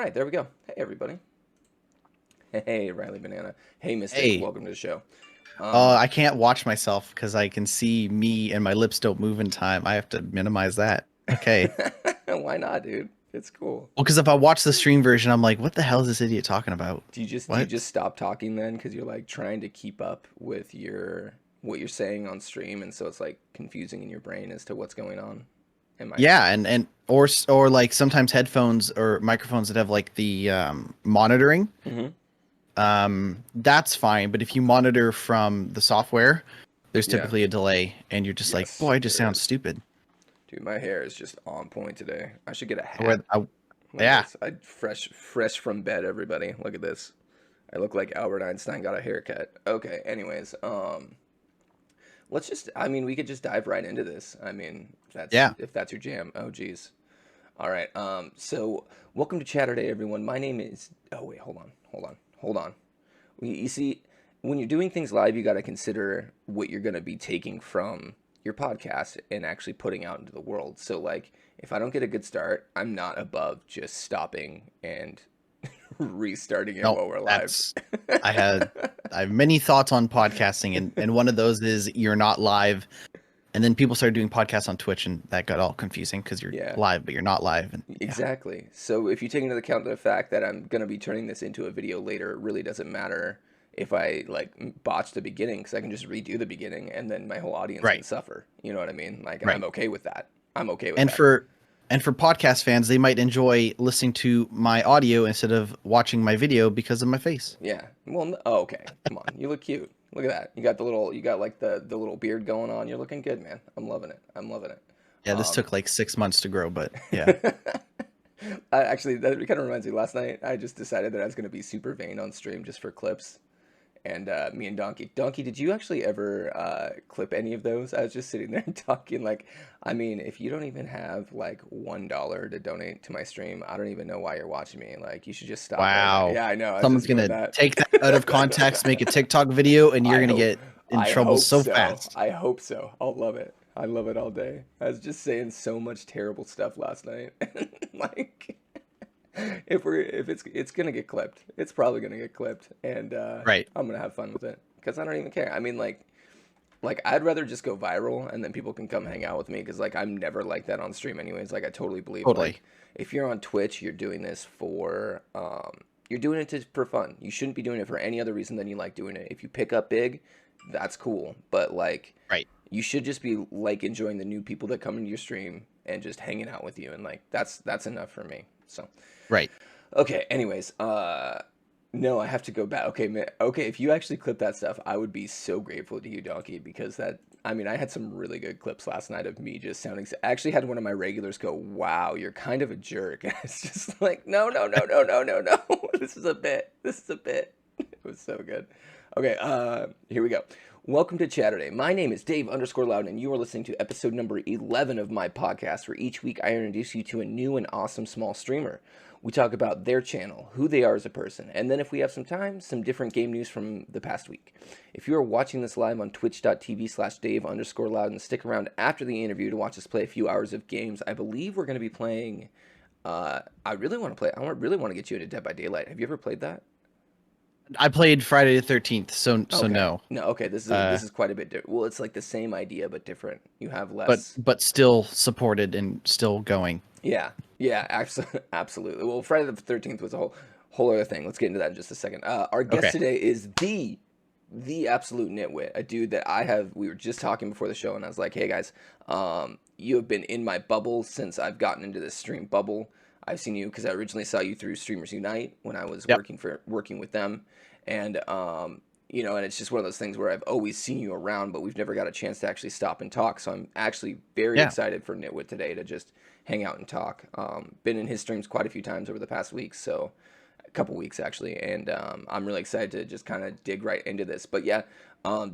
right, there we go. Hey, everybody. Hey, Riley Banana. Hey, Mystic. Hey, Welcome to the show. Um, I can't watch myself because I can see me and my lips don't move in time. I have to minimize that. Okay. why not, dude? It's cool. Well, because if I watch the stream version, I'm like, what the hell is this idiot talking about? Do you just What? stop talking then because you're like trying to keep up with your what you're saying on stream, and so it's like confusing in your brain as to what's going on? Am I? Yeah, and or like sometimes headphones or microphones that have like the monitoring, Hmm. that's fine. But if you monitor from the software, there's Yeah. typically a delay, and you're just like, Yes, boy, I just there sound is. stupid. Dude, my hair is just on point today. I should get a I wear, hat. I, Look at yeah, this. I fresh from bed, everybody. Look at this. I look like Albert Einstein got a haircut. Okay, anyways, let's just I mean, we could just dive right into this. I mean, yeah. if that's your jam. Oh geez. All right. So welcome to Chatterday, everyone. My name is Oh wait, hold on. You see, when you're doing things live, you got to consider what you're going to be taking from your podcast and actually putting out into the world. So like, if I don't get a good start, I'm not above just stopping and restarting it No, while we're live. that's I had I have many thoughts on podcasting, and one of those is you're not live, and then people started doing podcasts on Twitch, and that got all confusing because you're Yeah. live but you're not live, and yeah, Exactly. So if you take into account the fact that I'm gonna be turning this into a video later, it really doesn't matter if I like botch the beginning because I can just redo the beginning and then my whole audience can right, suffer. You know what I mean? Like, and I'm right. okay with that. I'm okay with And that. for podcast fans, they might enjoy listening to my audio instead of watching my video because of my face. Yeah. Well, oh, okay. Come on. You look cute. Look at that. You got like the little beard going on. You're looking good, man. I'm loving it. I'm loving it. Yeah, this Um, took like 6 months to grow, but yeah. actually, that kind of reminds me. Last night, I just decided that I was going to be super vain on stream just for clips. And me and Donkey, did you actually ever clip any of those? I was just sitting there talking. Like, I mean, if you don't even have like $1 to donate to my stream, I don't even know why you're watching me. Like, you should just stop right now. Wow. Yeah, I know. I was Someone's just doing gonna that. take that out of context, make a TikTok video, and you're I gonna hope, get in I trouble hope so so. fast. I hope so. I'll love it. I love it all day. I was just saying so much terrible stuff last night. Like, if it's gonna get clipped, it's probably gonna get clipped, and Right. I'm gonna have fun with it because I don't even care. I mean, like I'd rather just go viral and then people can come hang out with me because like I'm never like that on stream anyways. Like I totally believe Totally. like if you're on Twitch, you're doing this for you're doing it for fun. You shouldn't be doing it for any other reason than you like doing it. If you pick up big, that's cool. But like Right. you should just be like enjoying the new people that come into your stream and just hanging out with you and like that's enough for me. So Right. okay, anyways, no, I have to go back. Okay, okay, if you actually clip that stuff, I would be so grateful to you, Donkey, because I mean, I had some really good clips last night of me just sounding. I actually had one of my regulars go, "Wow, you're kind of a jerk." And it's just like, no, no, no, no, no, no, no. This is a bit. This is a bit. It was so good. Okay, here we go. Welcome to Chatterday. My name is Dave underscore Loudon, and you are listening to episode number 11 of my podcast, where each week I introduce you to a new and awesome small streamer. We talk about their channel, who they are as a person, and then if we have some time, some different game news from the past week. If you are watching this live on twitch.tv/Dave underscore Loudon, stick around after the interview to watch us play a few hours of games. I believe we're going to be playing. I really want to play. Really want to get you into Dead by Daylight. Have you ever played that? I played Friday the 13th, so Okay. no. No, okay. This is quite a bit different. Well, it's like the same idea but different. You have But less. but still supported and still going. Yeah. Yeah, absolutely. Well, Friday the 13th was a whole other thing. Let's get into that in just a second. Our guest Okay. today is the absolute nitwit, a dude that we were just talking before the show and I was like, "Hey guys, you have been in my bubble since I've gotten into this stream bubble. I've seen you because I originally saw you through Streamers Unite when I was Yep. working with them, and and it's just one of those things where I've always seen you around, but we've never got a chance to actually stop and talk. So I'm actually very Yeah. excited for Nitwit today to just hang out and talk. Been in his streams quite a few times over the past week, so a couple weeks actually, and I'm really excited to just kind of dig right into this. But yeah,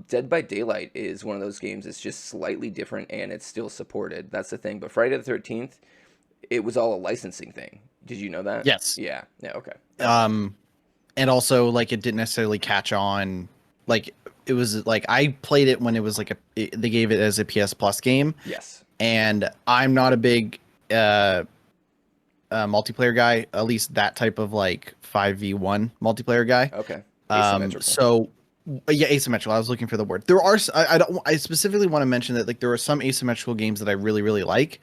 Dead by Daylight is one of those games that's just slightly different and it's still supported. That's the thing. But Friday the 13th, it was all a licensing thing. Did you know that? Yes. Yeah. Yeah. Okay. Okay. Um and also like it didn't necessarily catch on, like it was like I played it when it was like they gave it as a PS Plus game, Yes. and I'm not a big multiplayer guy, at least that type of like 5v1 multiplayer guy. Okay. Asymmetrical. So yeah, asymmetrical. I was looking for the word. There are I don't I specifically want to mention that like there are some asymmetrical games that I really really like.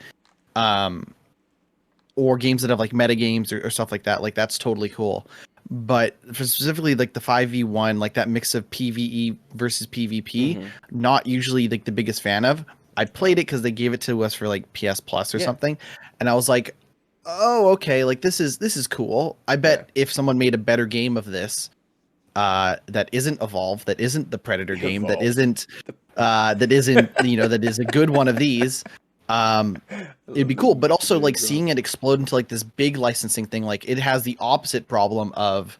Or games that have like meta games or stuff like that. Like that's totally cool. But for specifically like the 5v1, like that mix of PvE versus PvP, Hmm. not usually like the biggest fan of. I played it because they gave it to us for like PS Plus or Yeah. something, and I was like, "Oh, okay, like this is cool." I Yeah. bet if someone made a better game of this, that isn't Evolve, that isn't the Predator game, that Evolve. isn't that is a good one of these, um, I it'd love be the cool. But also name like drop. seeing it explode into like this big licensing thing, like it has the opposite problem of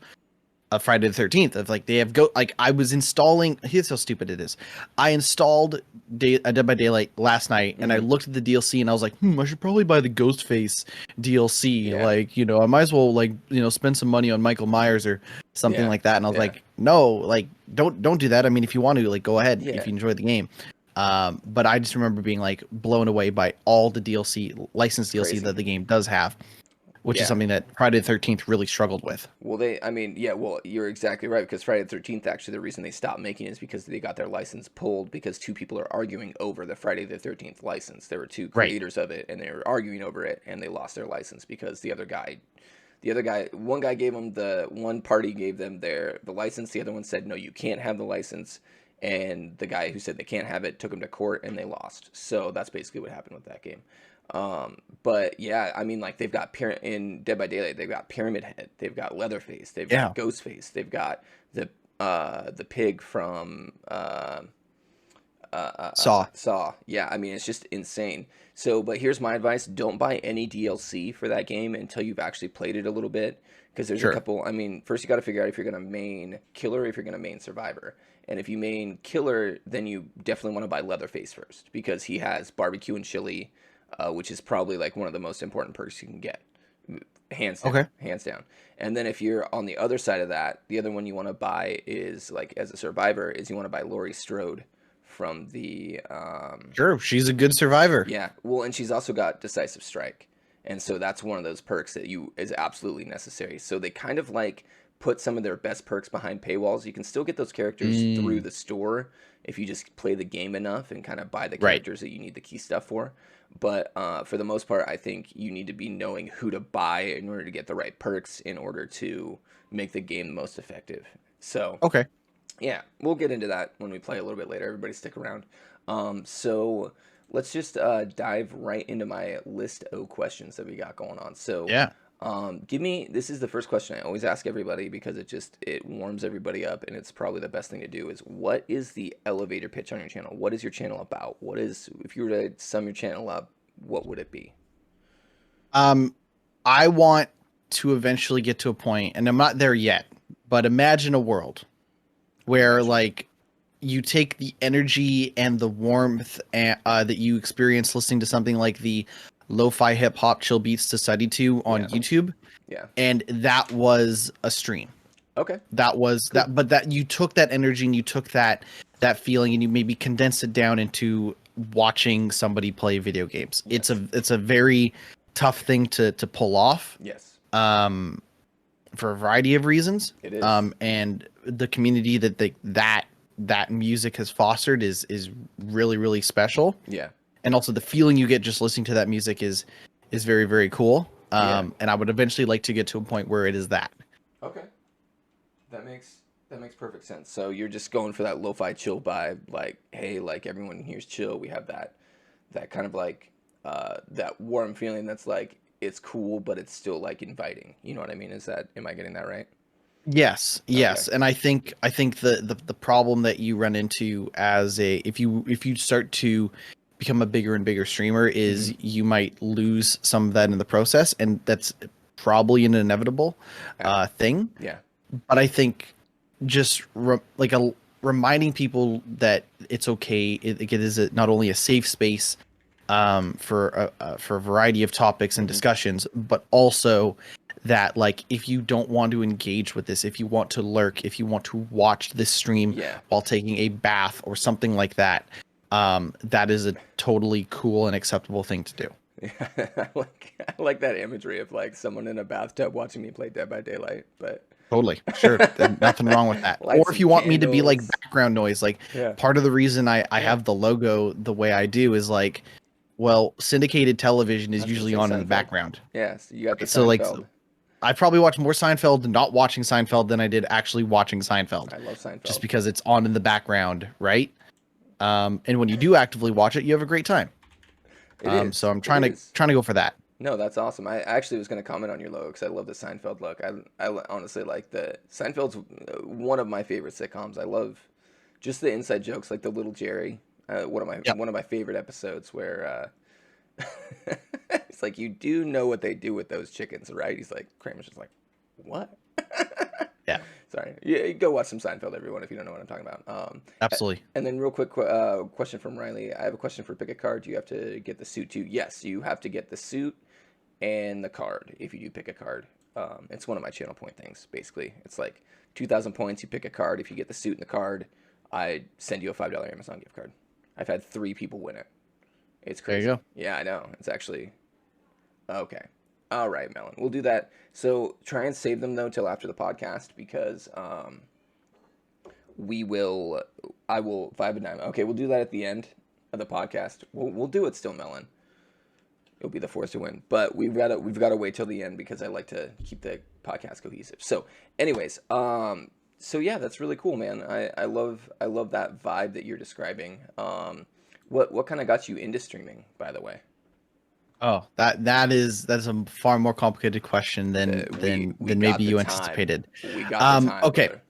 Friday the 13th of like they have like I was installing. Here's how stupid it is. I installed Dead by Daylight last night, and I Hmm. looked at the DLC, and I was like, I should probably buy the Ghostface DLC. Yeah. Like, I might as well like spend some money on Michael Myers or something Yeah. like that. And I was Yeah. like, no, like don't do that. I mean, if you want to, like, go ahead Yeah. if you enjoy the game. But I just remember being like blown away by all the DLC licensed DLC Crazy. that the game does have, which is Yeah. something that Friday the 13th really struggled with. Well, I mean, yeah, well, you're exactly right because Friday the 13th, actually, the reason they stopped making it is because they got their license pulled because two people are arguing over the Friday the 13th license. There were two Right. creators of it and they were arguing over it and they lost their license because one guy gave them one party gave them the license, the other one said, no, you can't have the license. And the guy who said they can't have it took him to court and they lost. So that's basically what happened with that game. But yeah, I mean, like they've got in Dead by Daylight, they've got Pyramid Head, they've got Leatherface, they've Yeah. got Ghostface, they've got the pig from Saw. Saw. Yeah, I mean, it's just insane. So, but here's my advice: don't buy any DLC for that game until you've actually played it a little bit, because there's a Sure. couple. I mean, first you got to figure out if you're gonna main Killer, or if you're gonna main Survivor. And if you main Killer, then you definitely want to buy Leatherface first because he has barbecue and chili, which is probably like one of the most important perks you can get, hands down, Okay. hands down. And then if you're on the other side of that, the other one you want to buy is like as a Survivor is you want to buy Laurie Strode from the Sure. She's a good survivor. yeah, well, and she's also got Decisive Strike, and so that's one of those perks that is absolutely necessary. So they kind of like put some of their best perks behind paywalls. You can still get those characters through the store if you just play the game enough and kind of buy the Right. characters that you need the key stuff for. But for the most part, I think you need to be knowing who to buy in order to get the right perks in order to make the game the most effective. So Okay. yeah, we'll get into that when we play a little bit later. Everybody stick around. So let's just dive right into my list of questions that we got going on. So Yeah. this is the first question I always ask everybody because it warms everybody up and it's probably the best thing to do is what is the elevator pitch on your channel? What is your channel about? If you were to sum your channel up, what would it be? I want to eventually get to a point, and I'm not there yet, but imagine a world where like you take the energy and the warmth that you experience listening to something like the lo-fi hip hop chill beats to study to on Yeah. YouTube, Yeah. and that was a stream. Okay. That was that, but that you took that energy and you took that feeling and you maybe condensed it down into watching somebody play video games. Yes. It's a very tough thing to pull off. Yes. For a variety of reasons. It is. And the community that music has fostered is really really special. Yeah. And also the feeling you get just listening to that music is very very cool. Yeah. And I would eventually like to get to a point where it is that. Okay. That makes perfect sense. So you're just going for that lo-fi chill vibe, like, hey, like everyone here's chill. We have that kind of like that warm feeling that's like it's cool, but it's still like inviting. You know what I mean? Am I getting that right? Yes. And I think the problem that you run into as if you start to become a bigger and bigger streamer is you might lose some of that in the process, and that's probably an inevitable thing. Yeah. But I think just reminding people that it's okay. It is not only a safe space for a variety of topics and discussions, but also that like if you don't want to engage with this, if you want to lurk, if you want to watch this stream while taking a bath or something like that, that is a totally cool and acceptable thing to do. Yeah, I like that imagery of like someone in a bathtub watching me play Dead by Daylight, but Totally, sure. Nothing wrong with that. light Or if some you want me to be like candles. background noise, like Yeah, part of the reason I yeah. have the logo the way I do is like, well, syndicated television I is was gonna usually say on in the Seinfeld. background. Yeah, so you got the Right? So like Seinfeld. I probably watch more Seinfeld not watching Seinfeld than I did actually watching Seinfeld, I love just Seinfeld. because it's on in the background, right? And when you do actively watch it, you have a great time. It So is. I'm It is. trying to go for that. No, that's awesome. I actually was going to comment on your logo because I love the Seinfeld look. Honestly like the Seinfeld's one of my favorite sitcoms. I love just the inside jokes, like the Little Jerry. Yep. One of my favorite episodes where it's like you do know what they do with those chickens, right? He's like Kramer's just like, what? Yeah, Sorry. Yeah, go watch some Seinfeld, everyone, if you don't know what I'm talking about. absolutely. And then real quick question from Riley. I have a question for Pick a Card. Do you have to get the suit too? Yes, you have to get the suit and the card if you do pick a card. It's one of my channel point things, basically. It's like 2,000 points, you pick a card. If you get the suit and the card, I send you a $5 Amazon gift card. I've had 3 people win it. It's There you crazy. go. Yeah, I know. It's actually okay. All right, Melon. We'll do that. So try and save them though till after the podcast because we will. I will 5 and 9. Okay, we'll do that at the end of the podcast. We'll do it still, Melon. It'll be the force to win, but we've got to wait till the end because I like to keep the podcast cohesive. So, anyways, so yeah, that's really cool, man. I love that vibe that you're describing. What kind of got you into streaming, by the way? Oh, that's a far more complicated question We than maybe got the you time. anticipated. We got the time, Okay. brother.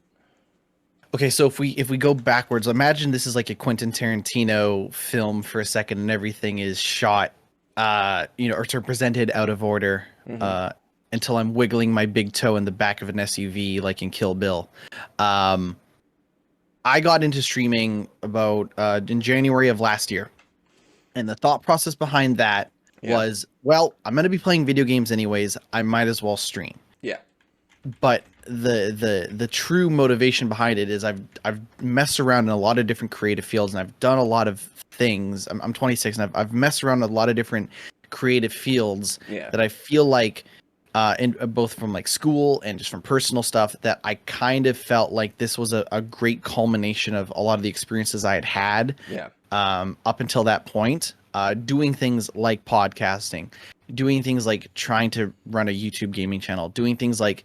Okay, so if we go backwards, imagine this is like a Quentin Tarantino film for a second, and everything is shot, or sort of presented out of order, Hmm. until I'm wiggling my big toe in the back of an SUV, like in Kill Bill. Um, I got into streaming about in January of last year, and the thought process behind that Yeah, was, well, I'm going to be playing video games anyways. I might as well stream. yeah, But the true motivation behind it is I've messed around in a lot of different creative fields, and I've done a lot of things. I'm 26, and I've messed around in a lot of different creative fields yeah, that I feel like, in both from like school and just from personal stuff, that I kind of felt like this was a great culmination of a lot of the experiences I had had, yeah, up until that point, doing things like podcasting, doing things like trying to run a YouTube gaming channel, doing things like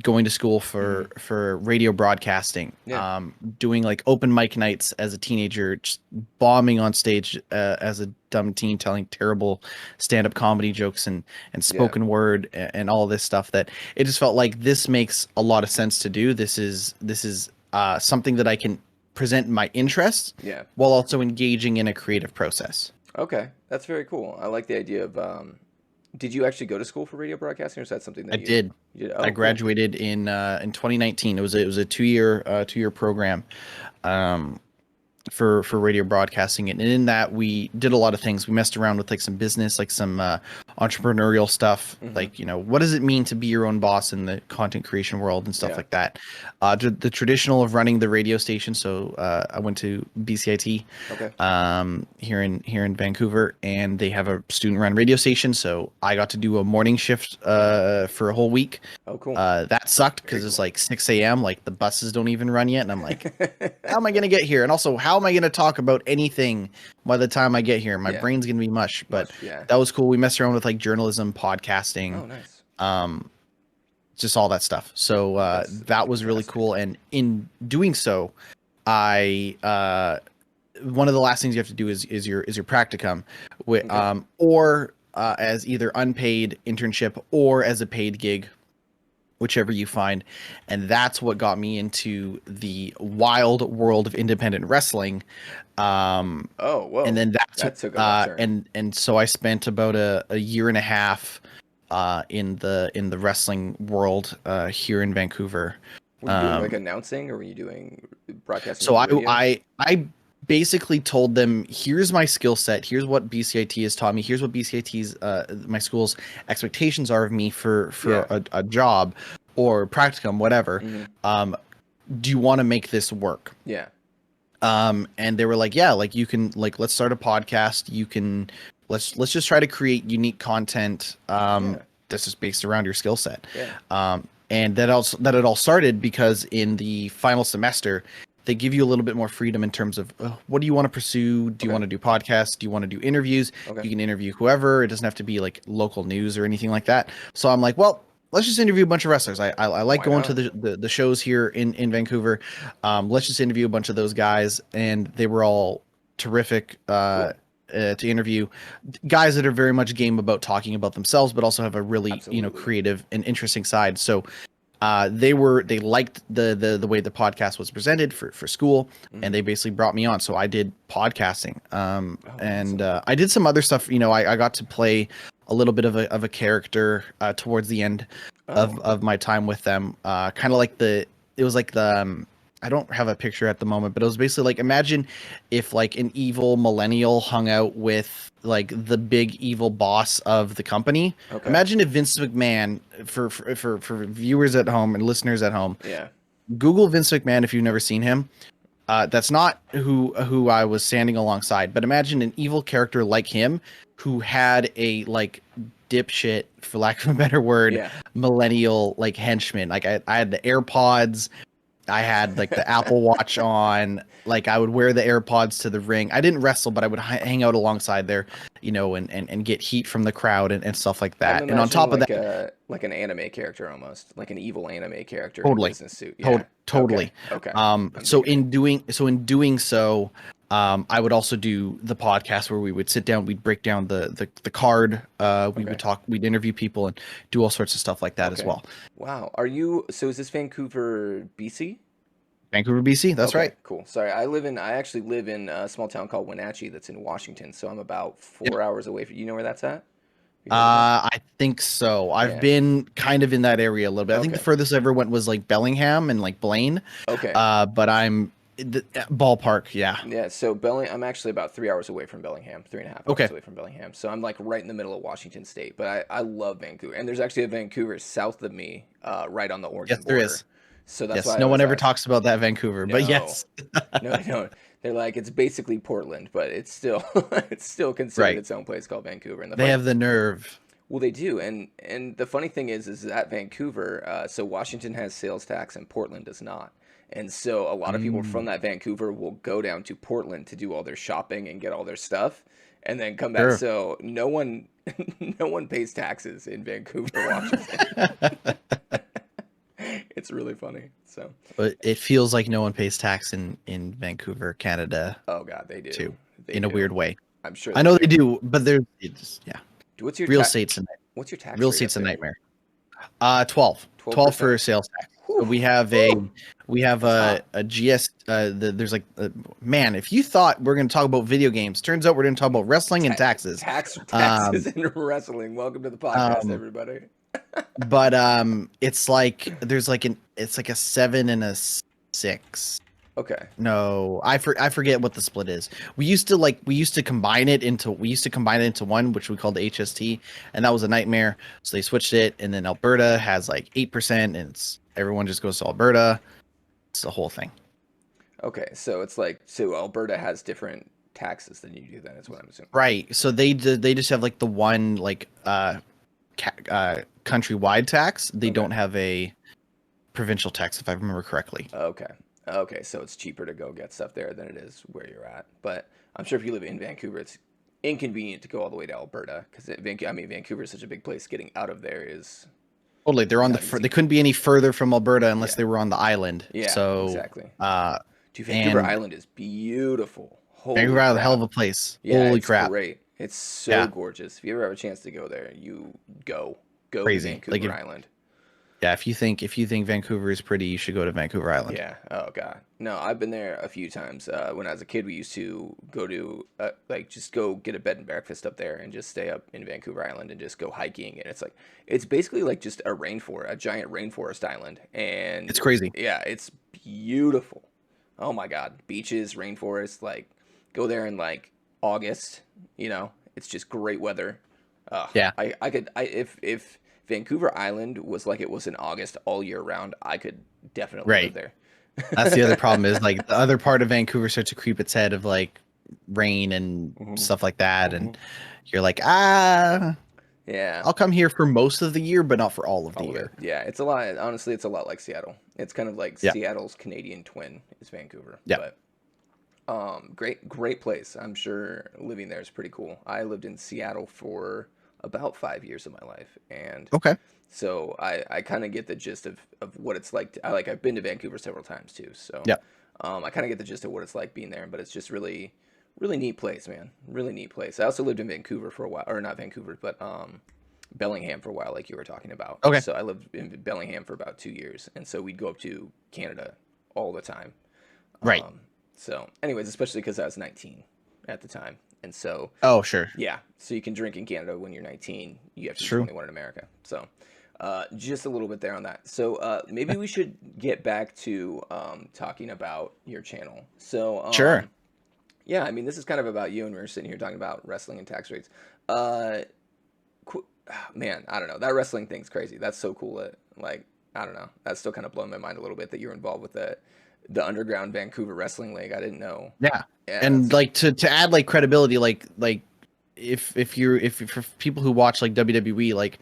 going to school hmm, for radio broadcasting, yeah, doing like open mic nights as a teenager, just bombing on stage, as a dumb teen, telling terrible stand-up comedy jokes and yeah. spoken word, and all this stuff, that it just felt like this makes a lot of sense to do. This is something that I can present my interests Yeah. while also engaging in a creative process. Okay, that's very cool. I like the idea of. Did you actually go to school for radio broadcasting, or is that something I that did. you did? I Oh, cool. graduated in 2019. It was a 2-year program, um, for radio broadcasting, and in that we did a lot of things. We messed around with like some business, like some entrepreneurial stuff, Hmm. like, what does it mean to be your own boss in the content creation world and stuff Yeah. like that. The traditional of running the radio station. So I went to BCIT, Okay. here in Vancouver, and they have a student run radio station. So I got to do a morning shift for a whole week. Oh, cool. That sucked Very because it's cool. like 6 a.m. Like the buses don't even run yet, and I'm like, how am I going to get here? And also, how am I going to talk about anything by the time I get here? My Yeah. brain's going to be mush. But Mush. Yeah. that was cool. We messed around with like journalism, podcasting, Oh, nice. um, just all that stuff. So That's that was really fantastic. cool. And in doing so, I one of the last things you have to do is your practicum, Okay. or as either unpaid internship or as a paid gig, whichever you find. And that's what got me into the wild world of independent wrestling. Um, Oh, and whoa. then that took, That took a left turn. and so I spent about a year and a half in the wrestling world, here in Vancouver. Were you doing like Um, announcing, or were you doing broadcasting so over I the radio? I I basically told them, here's my skill set, here's what BCIT has taught me, here's what BCIT's my school's expectations are of me for Yeah. a job or practicum, whatever. Hmm. Um, do you want to make this work? Yeah. And they were like, yeah, like you can, like, let's start a podcast. You can let's just try to create unique content Yeah. that's just based around your skill set. Yeah. And that it all started because in the final semester they give you a little bit more freedom in terms of what do you want to pursue? Do you Okay. want to do podcasts? Do you want to do interviews? Okay. You can interview whoever. It doesn't have to be like local news or anything like that. So I'm like, well, let's just interview a bunch of wrestlers. I like Why going to not? the shows here in Vancouver. Let's just interview a bunch of those guys, and they were all terrific. Cool. To interview guys that are very much game about talking about themselves, but also have a really Absolutely. creative and interesting side. So they liked the way the podcast was presented for school, and they basically brought me on. So I did podcasting, Oh, and awesome. I did some other stuff. I got to play a little bit of a character towards the end Oh, of my time with them. Kind of like it was like the I don't have a picture at the moment, but it was basically like, imagine if like an evil millennial hung out with like the big evil boss of the company. okay. Imagine if Vince McMahon, for viewers at home and listeners at home, Yeah. Google Vince McMahon if you've never seen him. That's not who I was standing alongside, but imagine an evil character like him who had a like dipshit, for lack of a better word, Yeah. millennial like henchman. Like I had the AirPods, I had like the Apple Watch on. Like I would wear the AirPods to the ring. I didn't wrestle, but I would hang out alongside there, and get heat from the crowd and stuff like I'm that. And on imagining top of like that, an anime character almost, like an evil anime character in a totally, business suit. Yeah. Okay. totally. Okay. I'm So digging it. in doing so, I would also do the podcast where we would sit down, we'd break down the card, we Okay. would talk, we'd interview people and do all sorts of stuff like that as Okay. well. Wow. So is this Vancouver, BC? Vancouver, BC. That's Okay, right. cool. Sorry, I actually live in a small town called Wenatchee that's in Washington, so I'm about Yep. 4 hours away from, you know where that's at? You heard of it? I think so. I've Yeah. been kind of in that area a little bit. I think the Okay. furthest I ever went was like Bellingham and like Blaine. Okay. But ballpark. Yeah. Yeah, so I'm actually about 3 hours away from Bellingham, 3.5 hours Okay. away from Bellingham. So I'm like right in the middle of Washington State. But I love Vancouver. And there's actually a Vancouver south of me, right on the Yes, Oregon there border. is. So that's Yes. why I No one always ever ask. talks about that Vancouver, but No, yes. no, they don't. They're like, it's basically Portland, but it's still it's still considered Right. its own place called Vancouver. And the They funny have the nerve. Well, they do, and the funny thing is that Vancouver, so Washington has sales tax and Portland does not, and so a lot of people from Mm, that Vancouver will go down to Portland to do all their shopping and get all their stuff, and then come back. sure. So no one, no one pays taxes in Vancouver, Washington. It's really funny. So, But it feels like no one pays tax in Vancouver, Canada, oh God, they do, too, they in a do. weird way. I'm sure I they know they do. do, but yeah. What's your Real tax? estate's a What's your tax real rate up estate's a there? nightmare. 12. 12 12%. for sales tax. Whew, So we have whew, that's hot. a GS. There's like, man, if you thought we're going to talk about video games, turns out we're going to talk about wrestling and Ta- taxes. taxes Um, and wrestling. Welcome to the podcast, um, everybody. but it's like it's like a 7 and a 6. Okay. No, I forget what the split is. We used to combine it into one, which we called the HST, and that was a nightmare. So they switched it, and then Alberta has like 8%, and everyone just goes to Alberta. It's the whole thing. Okay. So it's like, so Alberta has different taxes than you do then, is what I'm assuming. Right. So they just have like the one like countrywide tax. They Okay. don't have a provincial tax, if I remember correctly. Okay. Okay. So it's cheaper to go get stuff there than it is where you're at. But I'm sure if you live in Vancouver, it's inconvenient to go all the way to Alberta because Vancouver is such a big place. Getting out of there is Totally, they're on not easy. they couldn't be any further from Alberta unless Yeah. they were on the island. Yeah. So, Exactly. uh, Dude, Vancouver and Island is beautiful. Vancouver Holy Island, hell of crap. a place. Yeah, Holy it's crap. great. It's so Yeah, gorgeous. If you ever have a chance to go there, you go to crazy. Like Vancouver Island. if you think Vancouver is pretty, you should go to Vancouver Island. Yeah. Oh God. No, I've been there a few times. When I was a kid, we used to go to like just go get a bed and breakfast up there and just stay up in Vancouver Island and just go hiking. And it's basically like just a giant rainforest island. And It's crazy. yeah, it's beautiful. Oh my God, beaches, rainforest. Like go there in like August. It's just great weather. Yeah, If Vancouver Island was like it was in August all year round, I could definitely live right. there. That's the other problem is like the other part of Vancouver starts to creep its head of like rain and Hmm. stuff like that, Hmm. and you're like, Yeah. I'll come here for most of the year, but not for all of the All of it. year. Yeah, it's a lot. Honestly, it's a lot like Seattle. It's kind of like Yeah. Seattle's Canadian twin is Vancouver. Yeah. But great place. I'm sure living there is pretty cool. I lived in Seattle for about 5 years of my life, and Okay. so I kind of get the gist of what it's like. I've been to Vancouver several times too, so Yeah. I kind of get the gist of what it's like being there. But it's just really neat place, man. Really neat place. I also lived in Vancouver for a while, or not Vancouver, but Bellingham for a while, like you were talking about. Okay. So I lived in Bellingham for about 2 years, and so we'd go up to Canada all the time. Right. So, anyways, especially because I was 19 at the time, and so Oh, sure. yeah, so you can drink in Canada when you're 19. You have to It's be true. 21 in America. So, just a little bit there on that. So, maybe we should get back to talking about your channel. So, Sure. yeah, I mean, this is kind of about you, and we were sitting here talking about wrestling and tax rates. Uh, Man, I don't know. That wrestling thing's crazy. That's so cool. That, like, I don't know. That's still kind of blowing my mind a little bit that you're involved with the underground Vancouver Wrestling League. I didn't know. Yeah. Yeah, And that's, like to add like credibility, like if for people who watch like WWE, like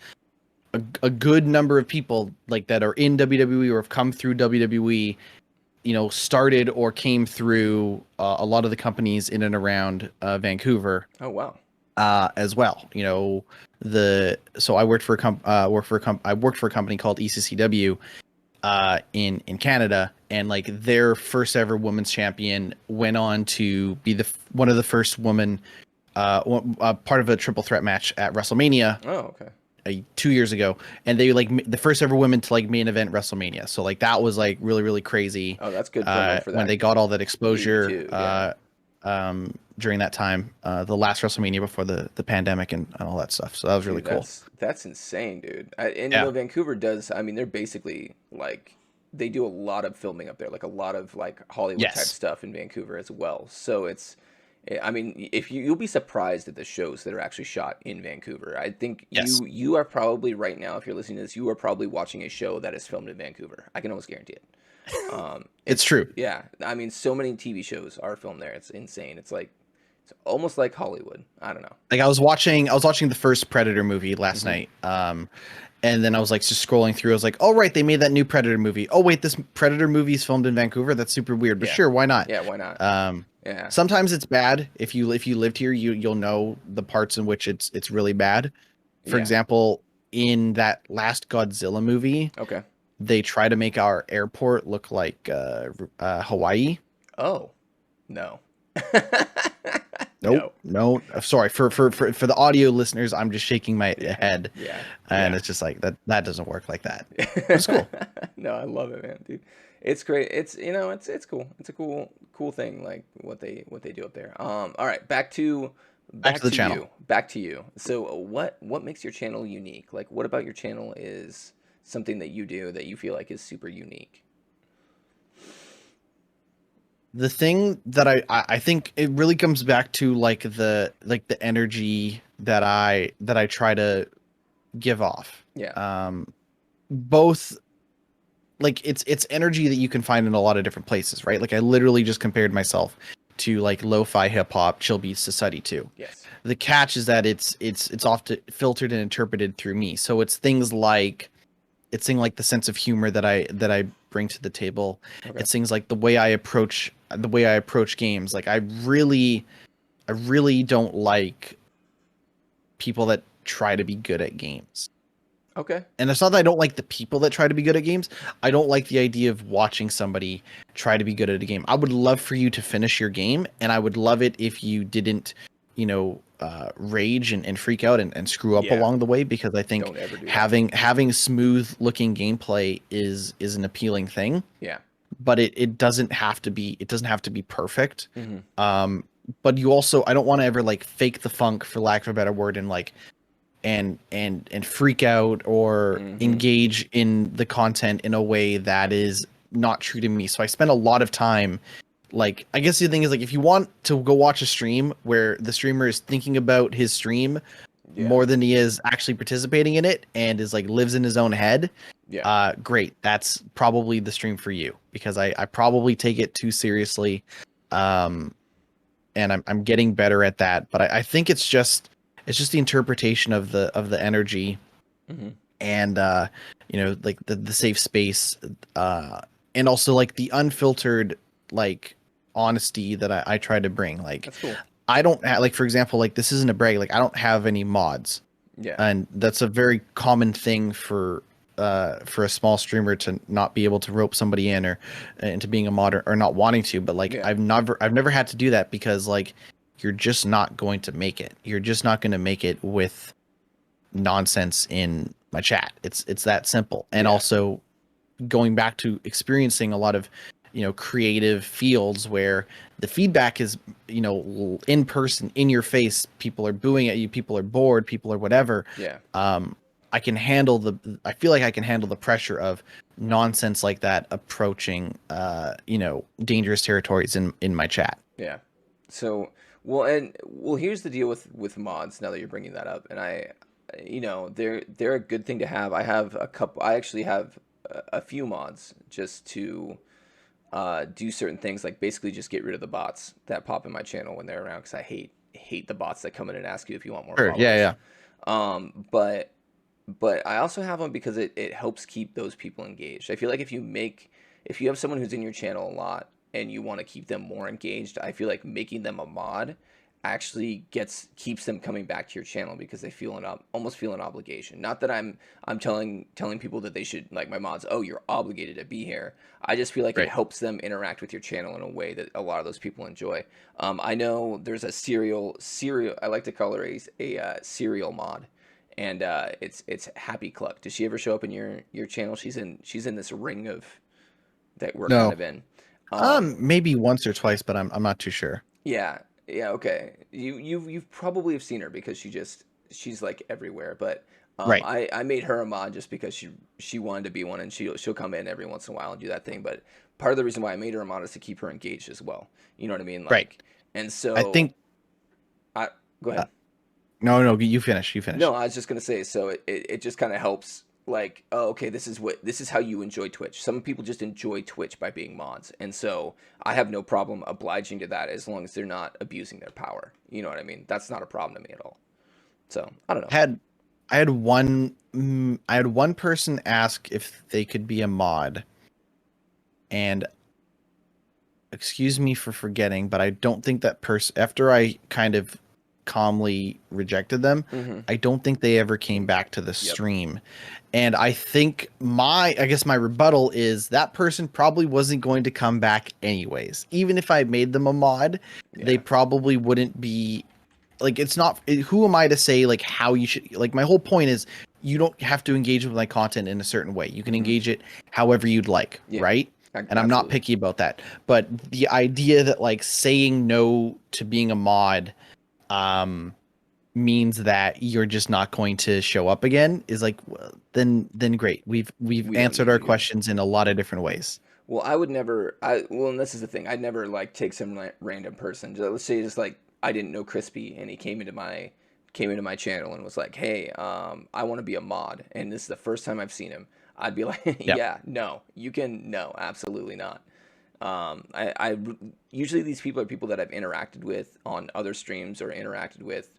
a good number of people like that are in WWE or have come through WWE, started or came through a lot of the companies in and around Vancouver oh wow. as well. So I worked for I worked for a company called ECCW in Canada, and like their first ever women's champion went on to be one of the first women part of a triple threat match at WrestleMania Oh, okay. 2 years ago, and they like the first ever women to like main event WrestleMania. So like that was like really crazy Oh, that's good promo for that. when they got all that league exposure too. Yeah. during that time, the last WrestleMania before the pandemic and all that stuff. So that was really Dude, cool. that's insane, dude. And Yeah. Vancouver does. I mean, they're basically like they do a lot of filming up there, like a lot of like Hollywood type Yes. stuff in Vancouver as well. So I mean, if you'll be surprised at the shows that are actually shot in Vancouver. I think Yes. you are probably right now, if you're listening to this, you are probably watching a show that is filmed in Vancouver. I can almost guarantee it. It's true. Yeah, I mean, so many TV shows are filmed there. It's insane. It's almost like Hollywood. I don't know. Like I was watching the first Predator movie last Mm-hmm. night. And then I was like just scrolling through. I was like, oh right, they made that new Predator movie. Oh wait, this Predator movie is filmed in Vancouver. That's super weird, but Yeah. sure, why not? Yeah, why not? Yeah. Sometimes it's bad. If you lived here, you'll know the parts in which it's really bad. For Yeah. example, in that last Godzilla movie, Okay. they try to make our airport look like Hawaii. Oh, no. Nope. No. Sorry for the audio listeners. I'm just shaking my Yeah. head, Yeah. and Yeah. it's just like that doesn't work like that. It's cool. No, I love it, man, dude. It's great. It's cool. It's a cool thing, like what they do up there. All right, back to the channel. you. Back to you. So what makes your channel unique? Like what about your channel is something that you do that you feel like is super unique? The thing that I think it really comes back to like the energy that I try to give off. Yeah. Both like it's energy that you can find in a lot of different places, right? Like I literally just compared myself to like lo-fi hip hop, chill beat society too. Yes. The catch is that it's often filtered and interpreted through me. So it's things like the sense of humor that I bring to the table. Okay. It's things like the way I approach games. Like I really don't like people that try to be good at games. Okay. And it's not that I don't like the people that try to be good at games. I don't like the idea of watching somebody try to be good at a game. I would love for you to finish your game, and I would love it if you didn't, rage and freak out and screw up Yeah. along the way, because I think Don't ever do that. having smooth looking gameplay is an appealing thing, Yeah. but it doesn't have to be perfect. Mm-hmm. But you also, I don't want to ever like fake the funk, for lack of a better word, and like and freak out or Mhm. engage in the content in a way that is not true to me. So I spend a lot of time, like, I guess the thing is, like, if you want to go watch a stream where the streamer is thinking about his stream Yeah. more than he is actually participating in it and is like lives in his own head, Yeah. great, that's probably the stream for you, because I probably take it too seriously, and I'm getting better at that. But I think it's just it's just the interpretation of the energy, Hmm. and like the safe space, and also like the unfiltered, like, honesty that I try to bring. Like, That's cool. I don't like, for example, like, this isn't a brag, like, I don't have any mods, Yeah. and that's a very common thing for a small streamer to not be able to rope somebody in, or into being a mod, or not wanting to. But like, Yeah. I've never had to do that, because like, you're just not going to make it. You're just not going to make it with nonsense in my chat. It's that simple. And Yeah. also, going back to experiencing a lot of, creative fields where the feedback is, in person, in your face, people are booing at you, people are bored, people are whatever. Yeah. um I feel like I can handle the pressure of nonsense like that approaching, dangerous territories in my chat. Yeah. So, well, here's the deal with mods. Now that you're bringing that up, and they're a good thing to have. I have a couple. I actually have a few mods just to do certain things, like basically just get rid of the bots that pop in my channel when they're around, because I hate the bots that come in and ask you if you want more Sure. Yeah, followers. yeah. But I also have them because it helps keep those people engaged. I feel like if you have someone who's in your channel a lot and you want to keep them more engaged, I feel like making them a mod actually keeps them coming back to your channel, because they almost feel an obligation. Not that I'm telling people that they should, like my mods, oh, you're obligated to be here. I just feel like it Right. helps them interact with your channel in a way that a lot of those people enjoy. I know there's a serial I like to call her a serial mod, and it's Happy Cluck. Does she ever show up in your channel? She's in this ring of that we're kind No. of in. Um, Maybe once or twice, but I'm not too sure. yeah, yeah, okay. You've probably have seen her because she's like everywhere. But Right. I made her a mod just because she wanted to be one, and she'll come in every once in a while and do that thing. But part of the reason why I made her a mod is to keep her engaged as well. You know what I mean? Right. Like, and I so think. I go Uh, ahead. no, you finish. You No, finish. I was just gonna say, so it just kind of helps. Like, oh, okay, this is how you enjoy Twitch. Some people just enjoy Twitch by being mods, and so I have no problem obliging to that as long as they're not abusing their power. You know what I mean? That's not a problem to me at all. So I don't know. Had I had one person ask if they could be a mod, and excuse me for forgetting, but I don't think that person, after I kind of calmly rejected them, Hmm. I don't think they ever came back to the Yep. stream. And I think I guess my rebuttal is that person probably wasn't going to come back anyways. Even if I made them a mod, they Yeah. probably wouldn't be, like, it's not, who am I to say like how you should, like, my whole point is, you don't have to engage with my content in a certain way. You can Hmm. engage it however you'd like, Yeah. right? And I'm not Absolutely. picky about that. But the idea that like saying no to being a mod um means that you're just not going to show up again is like, well, then great. We've We don't answered need our you here. questions in a lot of different ways. Well, I would never. Well, and this is the thing. I'd never like take some random person. Let's say just like I didn't know Crispy, and he came into my channel and was like, "Hey, I want to be a mod," and this is the first time I've seen him. I'd be like, Yeah. "Yeah, no, you can, no, absolutely not." Usually these people are people that I've interacted with on other streams or interacted with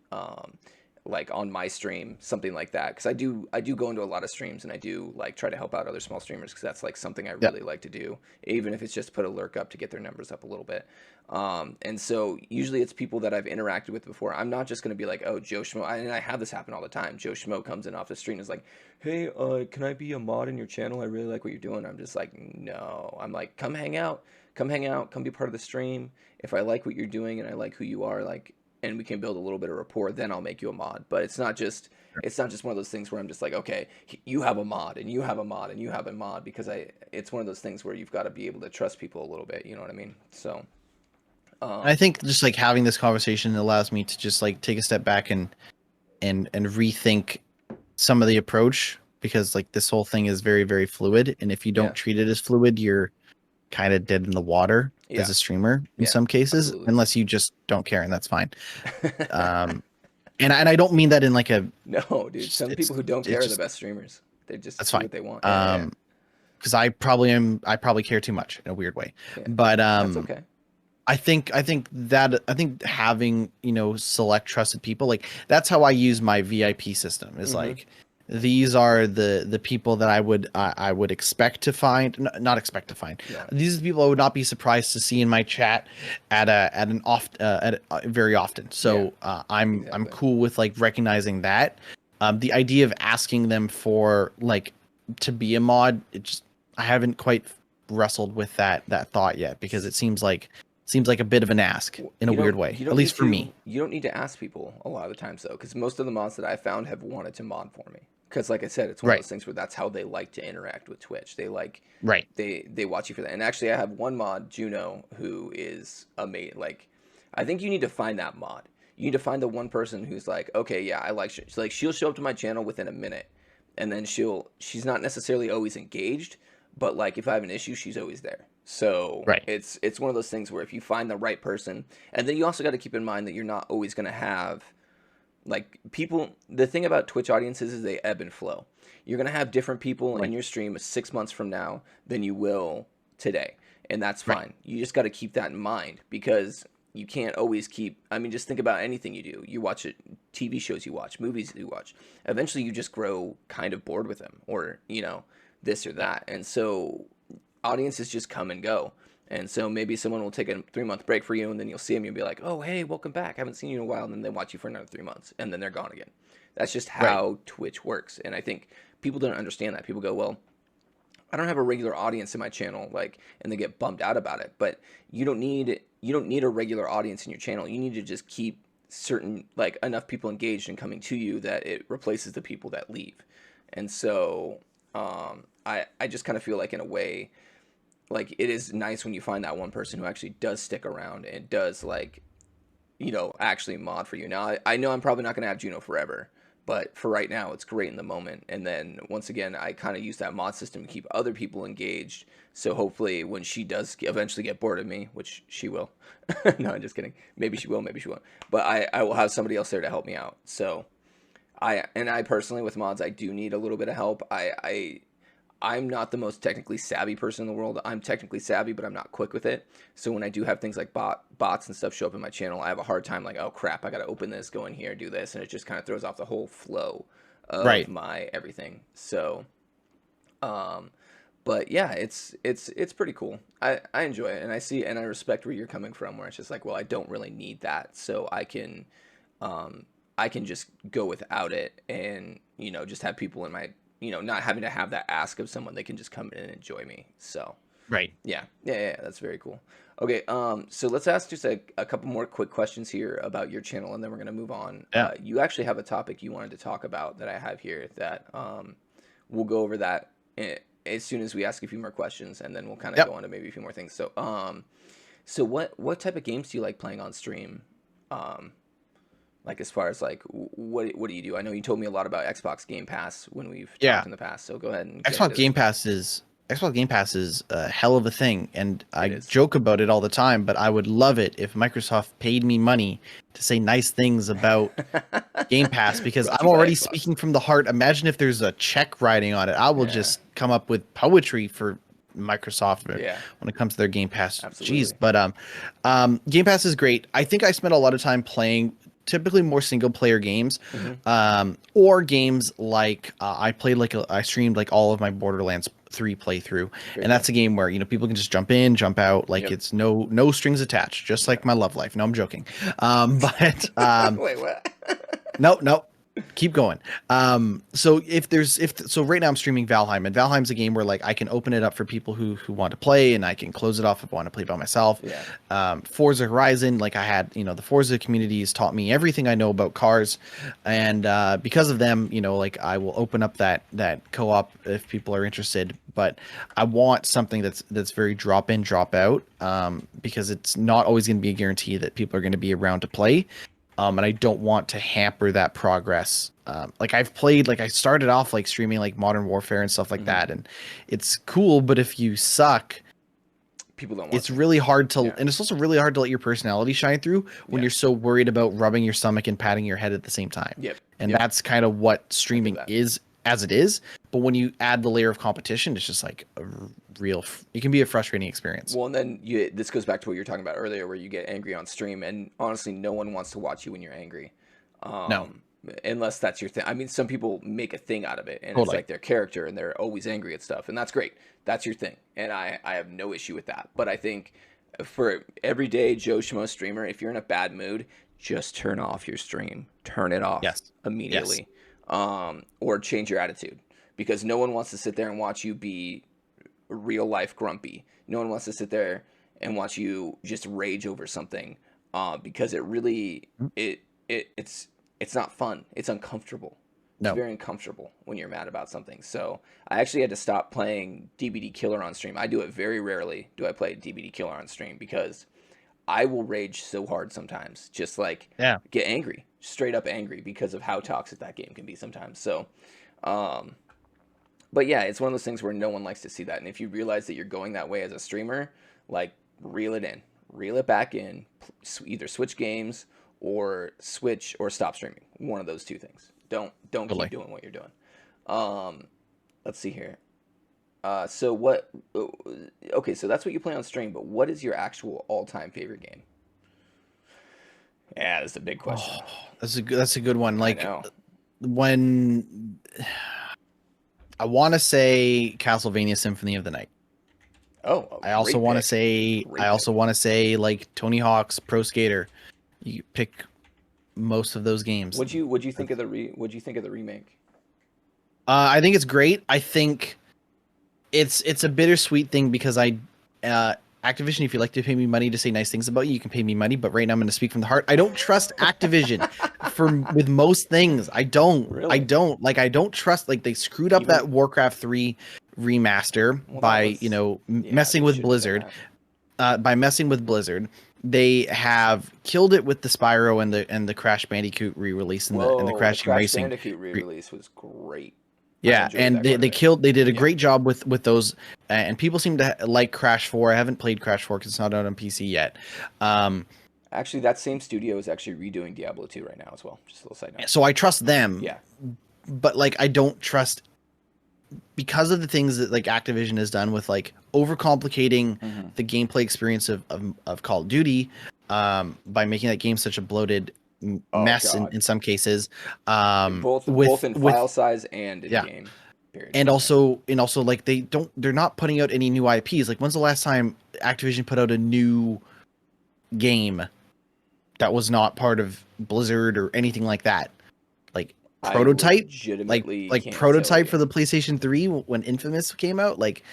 like on my stream, something like that. Because I do go into a lot of streams and I do like try to help out other small streamers because that's like something I Yeah. really like to do, even if it's just put a lurk up to get their numbers up a little bit. And so usually it's people that I've interacted with before. I'm not just going to be like, oh, Joe Schmo. And I have this happen all the time. Joe Schmo comes in off the street and is like, hey, can I be a mod in your channel? I really like what you're doing. I'm just like, no. I'm like, come hang out. Come hang out. Come be part of the stream. If I like what you're doing and I like who you are, like, and we can build a little bit of rapport, then I'll make you a mod. But it's not just one of those things where I'm just like, okay, you have a mod and you have a mod and you have a mod, because it's one of those things where you've got to be able to trust people a little bit. You know what I mean? So, And I um, think just like having this conversation allows me to just like take a step back and rethink some of the approach, because like this whole thing is very, very fluid. And if you yeah, don't treat it as fluid, you're kind of dead in the water as yeah, a streamer in yeah, some cases, absolutely. unless you just don't care, and that's fine. Um, and I don't mean that in like a, No, dude. Some people who don't care it's are the just, best streamers. They just that's do fine. what they want. Yeah, yeah, Because I probably care too much in a weird way. yeah. Yeah. But That's okay. I think having, select trusted people, like that's how I use my VIP system, is Mm-hmm. like these are the people that I would expect to find, not expect to find. Yeah. These are the people I would not be surprised to see in my chat very often. Yeah. So I'm Exactly. cool with like recognizing that. The idea of asking them for like to be a mod, I haven't quite wrestled with that thought yet, because it seems like a bit of an ask in a weird way, You at don't need least for to me. you don't need to ask people a lot of the times though, because most of the mods that I found have wanted to mod for me. Because like I said, it's one of Right. those things where that's how they like to interact with Twitch. They like Right. they watch you for that. And actually, I have one mod, Juno, who is amazing. Like, I think you need to find that mod. You need to find the one person who's like, okay, yeah, I like. Like, she'll show up to my channel within a minute, and then she's not necessarily always engaged, but like if I have an issue, she's always there. So Right. it's one of those things where if you find the right person, and then you also got to keep in mind that you're not always gonna have like people. The thing about Twitch audiences is they ebb and flow. You're gonna have different people in Right. your stream 6 months from now than you will today, and that's Right. fine. You just got to keep that in mind because you can't always keep. I mean, just think about anything you do. You watch it, TV shows you watch, movies you watch. Eventually, you just grow kind of bored with them, or this or Yeah. that, and so audiences just come and go. And so maybe someone will take a 3 month break for you, and then you'll see them, you'll be like, "Oh, hey, welcome back. Haven't seen you in a while." And then they watch you for another 3 months, and then they're gone again. That's just Right. how Twitch works. And I think people don't understand that. People go, "Well, I don't have a regular audience in my channel," like, and they get bummed out about it. But you don't need a regular audience in your channel. You need to just keep certain like enough people engaged and coming to you that it replaces the people that leave. And so I just kind of feel like in a way like it is nice when you find that one person who actually does stick around and does like actually mod for you. Now I know I'm probably not gonna have Juno forever, but for right now it's great in the moment. And then once again I kind of use that mod system to keep other people engaged. So hopefully when she does eventually get bored of me, which she will, no, I'm just kidding. Maybe she will, maybe she won't. But I will have somebody else there to help me out. So I personally with mods I do need a little bit of help. I'm not the most technically savvy person in the world. I'm technically savvy, but I'm not quick with it. So when I do have things like bots and stuff show up in my channel, I have a hard time like, oh crap, I got to open this, go in here, do this, and it just kind of throws off the whole flow of Right. my everything. So, but yeah, it's pretty cool. I enjoy it, and I respect where you're coming from, where it's just like, well, I don't really need that, so I can just go without it, and just have people in my not having to have that ask of someone. They can just come in and enjoy me. So Right. yeah, that's very cool. Okay, so let's ask just a couple more quick questions here about your channel, and then we're gonna move on. Yeah. You actually have a topic you wanted to talk about that I have here that we'll go over that as soon as we ask a few more questions, and then we'll kind of Yep. go on to maybe a few more things. So what type of games do you like playing on stream? Um, like as far as like what do you do? I know you told me a lot about Xbox Game Pass when we've Yeah. talked in the past. So go ahead and get Xbox into Game this. Pass is Xbox Game Pass is a hell of a thing, and It I is. joke about it all the time, but I would love it if Microsoft paid me money to say nice things about Game Pass, because Brought I'm you by already Xbox. speaking from the heart. Imagine if there's a check writing on it. I will Yeah. just come up with poetry for Microsoft Yeah. when it comes to their Game Pass. Jeez, Absolutely. but Game Pass is great. I think I spent a lot of time playing typically more single player games, Hmm. or games like I streamed like all of my Borderlands 3 playthrough, Very and cool. that's a game where people can just jump in, jump out, like Yep. it's no strings attached, just Yeah. like my love life. No, I'm joking. But Wait, what? no, keep going. So so right now I'm streaming Valheim, and Valheim's a game where like I can open it up for people who want to play, and I can close it off if I want to play by myself. Yeah. Forza Horizon, like I had, the Forza communities taught me everything I know about cars, and because of them, like I will open up that co-op if people are interested. But I want something that's very drop in, drop out, because it's not always going to be a guarantee that people are going to be around to play. And I don't want to hamper that progress. Like I've played, like I started off like streaming like Modern Warfare and stuff like Hmm. that, and it's cool. But if you suck, People don't want it's to. really hard to, Yeah. and it's also really hard to let your personality shine through when Yeah. you're so worried about rubbing your stomach and patting your head at the same time. Yep. And Yep. that's kind of what streaming that. is as it is. But when you add the layer of competition, it's just like a real. It can be a frustrating experience. Well, and then this goes back to what you were talking about earlier, where you get angry on stream, and honestly, no one wants to watch you when you're angry, No, unless that's your thing. I mean, some people make a thing out of it, and it's totally. like their character, and they're always angry at stuff, and that's great. That's your thing, and I have no issue with that. But I think for everyday Joe Schmo streamer, if you're in a bad mood, just turn off your stream, turn it off Yes. Yes. immediately, or change your attitude, because no one wants to sit there and watch you be real life grumpy. No one wants to sit there and watch you just rage over something, because it really it's not fun. It's uncomfortable. It's No. very uncomfortable when you're mad about something. So I actually had to stop playing DBD Killer on stream. I do it very rarely. Do I play DBD Killer on stream, because I will rage so hard sometimes, just like Yeah. get angry, straight up angry, because of how toxic that game can be sometimes. So, but yeah, it's one of those things where no one likes to see that. And if you realize that you're going that way as a streamer, like reel it in, reel it back in, either switch games or switch or stop streaming. One of those two things. Don't Totally. keep doing what you're doing. Let's see here. So what? Okay, so that's what you play on stream. But what is your actual all-time favorite game? Yeah, that's a big question. That's a good one. I Like know. when I want to say Castlevania Symphony of the Night. Oh, I also great want to pick. say Great I also pick. want to say like Tony Hawk's Pro Skater. You pick most of those games. What'd you think of what'd you think of the remake? I think it's great. I think it's a bittersweet thing because Activision, if you'd like to pay me money to say nice things about you, you can pay me money. But right now, I'm going to speak from the heart. I don't trust Activision with most things. I don't. Really? I don't. Like, I don't trust. Like, they screwed up that Warcraft 3 remaster by messing with Blizzard. By messing with Blizzard, they have killed it with the Spyro and the Crash Bandicoot re-release and the Crash Racing. Bandicoot re-release was great. Yeah, and they did a great job with those, and people seem to like Crash 4. I haven't played Crash 4 because it's not out on PC yet. Actually, that same studio is actually redoing Diablo 2 right now as well. Just a little side note. So I trust them. Yeah. But like I don't trust because of the things that like Activision has done with like overcomplicating the gameplay experience of Call of Duty by making that game such a bloated mess in some cases, both in file size and in game period. And also like they're not putting out any new IPs. Like when's the last time Activision put out a new game that was not part of Blizzard or anything like that? Like Prototype, like Prototype for the PlayStation 3 when Infamous came out. Like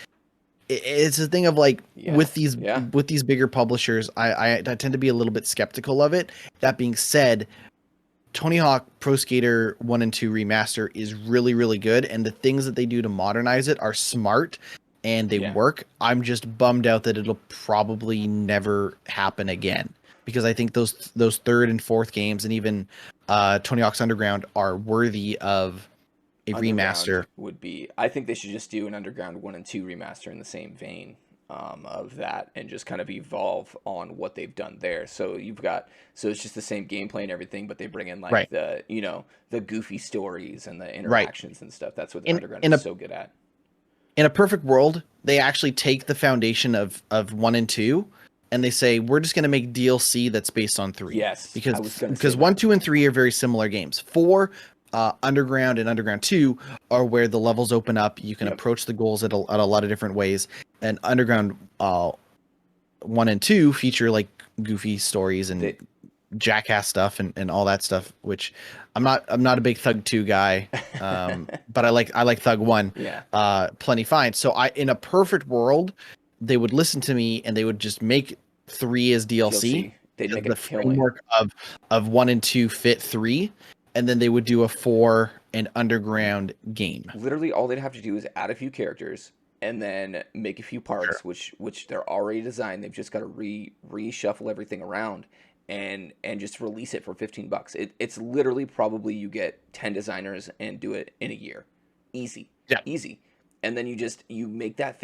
it's a thing of like with these bigger publishers, I tend to be a little bit skeptical of it. That being said, Tony Hawk Pro Skater 1 and 2 remaster is really, really good, and the things that they do to modernize it are smart and they work. I'm just bummed out that it'll probably never happen again because I think those third and fourth games and even Tony Hawk's Underground are worthy of a remaster. I think they should just do an Underground 1 and 2 remaster in the same vein of that and just kind of evolve on what they've done there. So it's just the same gameplay and everything, but they bring in like the goofy stories and the interactions and stuff. That's what the Underground is so good at. In a perfect world, they actually take the foundation of 1 and 2 and they say, we're just going to make DLC that's based on 3. Yes. Because 1, 2, and 3 are very similar games. 4, Underground and Underground 2 are where the levels open up. You can approach the goals at a lot of different ways. And Underground 1 and 2 feature like goofy stories and jackass stuff and all that stuff, which I'm not a big Thug 2 guy. But I like Thug 1 plenty fine. So in a perfect world, they would listen to me and they would just make 3 as DLC. They'd make the framework of 1 and 2 fit 3. And then they would do a 4 and Underground game. Literally, all they'd have to do is add a few characters and then make a few parts, which they're already designed. They've just got to reshuffle everything around and just release it for $15. It's literally probably you get 10 designers and do it in a year, easy, easy. And then you make that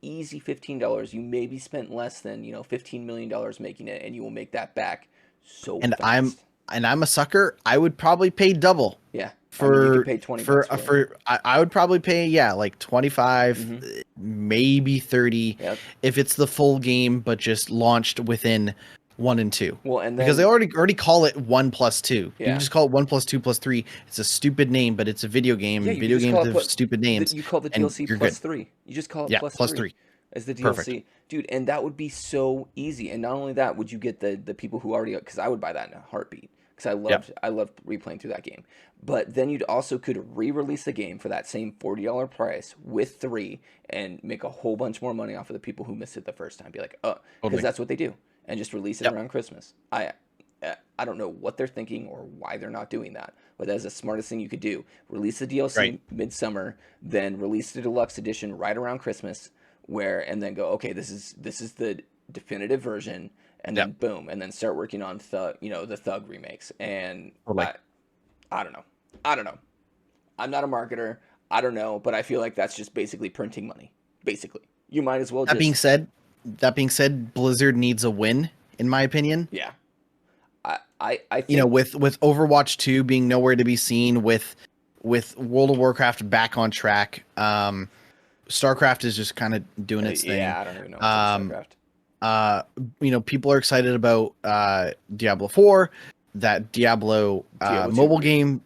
easy $15. You maybe spent less than $15 million making it, and you will make that back so fast. and I'm a sucker, I would probably pay double Yeah. I mean, you could for pay $20 for it. I would probably pay, yeah, like 25, Mm-hmm. maybe 30 Yep. if it's the full game but just launched within 1 and 2. Well, and Because they then already call it 1+2. You can yeah. just call it 1+2+3. It's a stupid name, but it's a video Yeah, game. you could Video just call games it have stupid names, you call the and DLC you're good. plus three. You just call it Yeah, plus plus three three. as the Perfect. DLC, dude. And that would be so easy. And not only that, would you get the people who already, because I would buy that in a heartbeat because Yep. I loved replaying through that game. But then you'd also could re-release the game for that same $40 price with three and make a whole bunch more money off of the people who missed it the first time. Be like, oh, because Totally. that's what they do, and just release it Yep. around Christmas. I don't know what they're thinking or why they're not doing that, but that's the smartest thing you could do. Release the Right. DLC midsummer, then release the deluxe edition right around Christmas, and then go, okay, this is the definitive version, and then Yep. boom, and then start working on the Thug remakes. And Totally. I don't know. I don't know. I'm not a marketer. I don't know, but I feel like that's just basically printing money. Basically, you might as well That being just said, Blizzard needs a win, in my opinion. yeah. I You know, think with Overwatch 2 being nowhere to be seen, with World of Warcraft back on track, StarCraft is just kind of doing its thing. yeah, I don't even know what's in Um, StarCraft. you know, people are excited about Diablo 4, that Diablo Diablo 2 mobile game.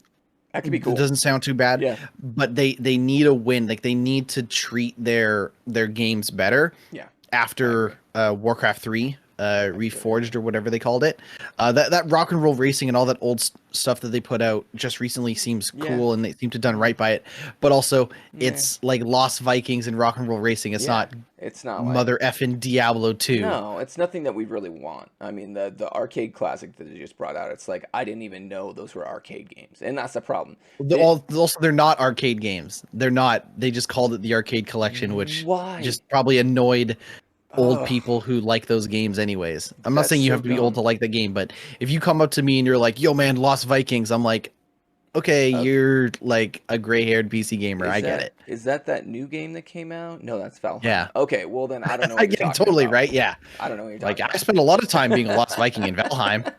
That could be cool. Doesn't sound too bad, Yeah. but they need a win. Like, they need to treat their games better Yeah. after Warcraft 3 Reforged or whatever they called it. That rock and roll racing and all that old stuff that they put out just recently seems Yeah. cool, and they seem to have done right by it. But also, Yeah. it's like Lost Vikings and rock and roll racing. It's not It's not like mother effing Diablo 2. no, it's nothing that we really want. I mean, the arcade classic that they just brought out, it's like I didn't even know those were arcade games, and that's the problem. Also, they're not arcade games. They're not. They just called it the arcade collection, which Why? just probably annoyed old Ugh, people who like those games anyways. I'm not that's saying you so have to be old to dumb. like the game, but if you come up to me and you're like, "Yo, man, Lost Vikings," I'm like, "Okay, Uh, you're like a gray-haired PC gamer. I get it." Is that new game that came out? No, that's Valheim. Yeah. Okay, well then I don't know what you're Yeah, talking totally about. right. Yeah. I don't know what you're Like, talking I about. spent a lot of time being a Lost Viking in Valheim.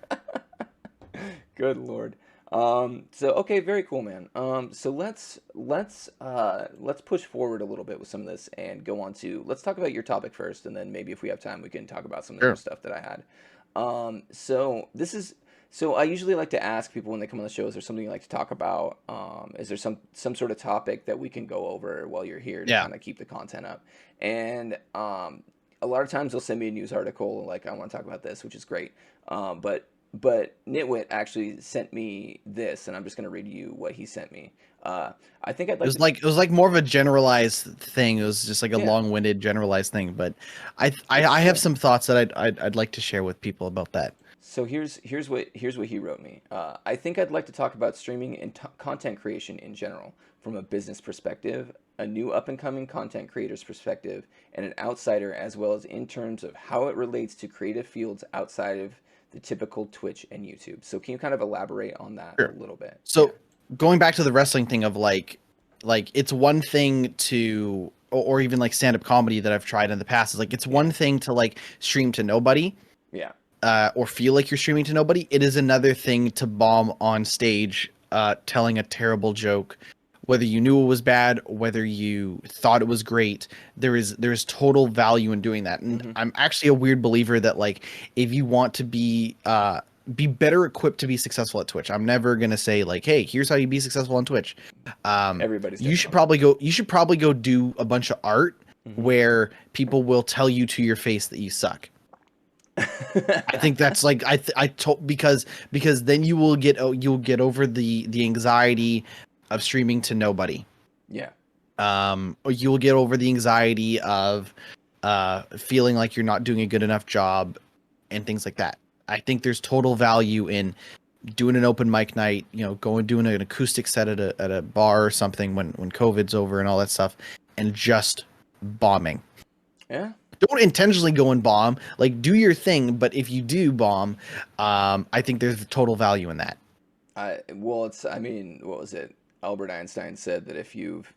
Good Lord. So okay, very cool, man. So let's push forward a little bit with some of this and go on to let's talk about your topic first, and then maybe if we have time, we can talk about some of the other Sure. stuff that I had. So I usually like to ask people when they come on the show, is there something you like to talk about? Is there some sort of topic that we can go over while you're here to Yeah. kind of keep the content up? And a lot of times they'll send me a news article like I want to talk about this, which is great. But GnittWitt actually sent me this, and I'm just going to read you what he sent me. I think I'd like to. It was like more of a generalized thing. It was just like a Yeah. long-winded generalized thing, but I have some thoughts that I'd like to share with people about that. So here's what he wrote me. I think I'd like to talk about streaming and content creation in general, from a business perspective, a new up and coming content creator's perspective, and an outsider, as well as in terms of how it relates to creative fields outside of the typical Twitch and YouTube. So can you kind of elaborate on that Sure. a little bit? So going back to the wrestling thing of like it's one thing to or even like stand-up comedy that I've tried in the past is like it's one thing to like stream to nobody Yeah. or feel like you're streaming to nobody. It is another thing to bomb on stage telling a terrible joke, whether you knew it was bad, whether you thought it was great. There's total value in doing that. And I'm actually a weird believer that like if you want to be better equipped to be successful at Twitch. I'm never gonna say like, hey, here's how you be successful on Twitch. Everybody's You should different. probably go do a bunch of art Mhm. where people will tell you to your face that you suck. I think that's like because then you'll get over the anxiety of streaming to nobody. Yeah. Or you'll get over the anxiety of feeling like you're not doing a good enough job and things like that. I think there's total value in doing an open mic night, you know, doing an acoustic set at a bar or something when COVID's over and all that stuff, and just bombing. Yeah. Don't intentionally go and bomb, like do your thing, but if you do bomb, I think there's total value in that. I mean, what was it? Albert Einstein said that if you've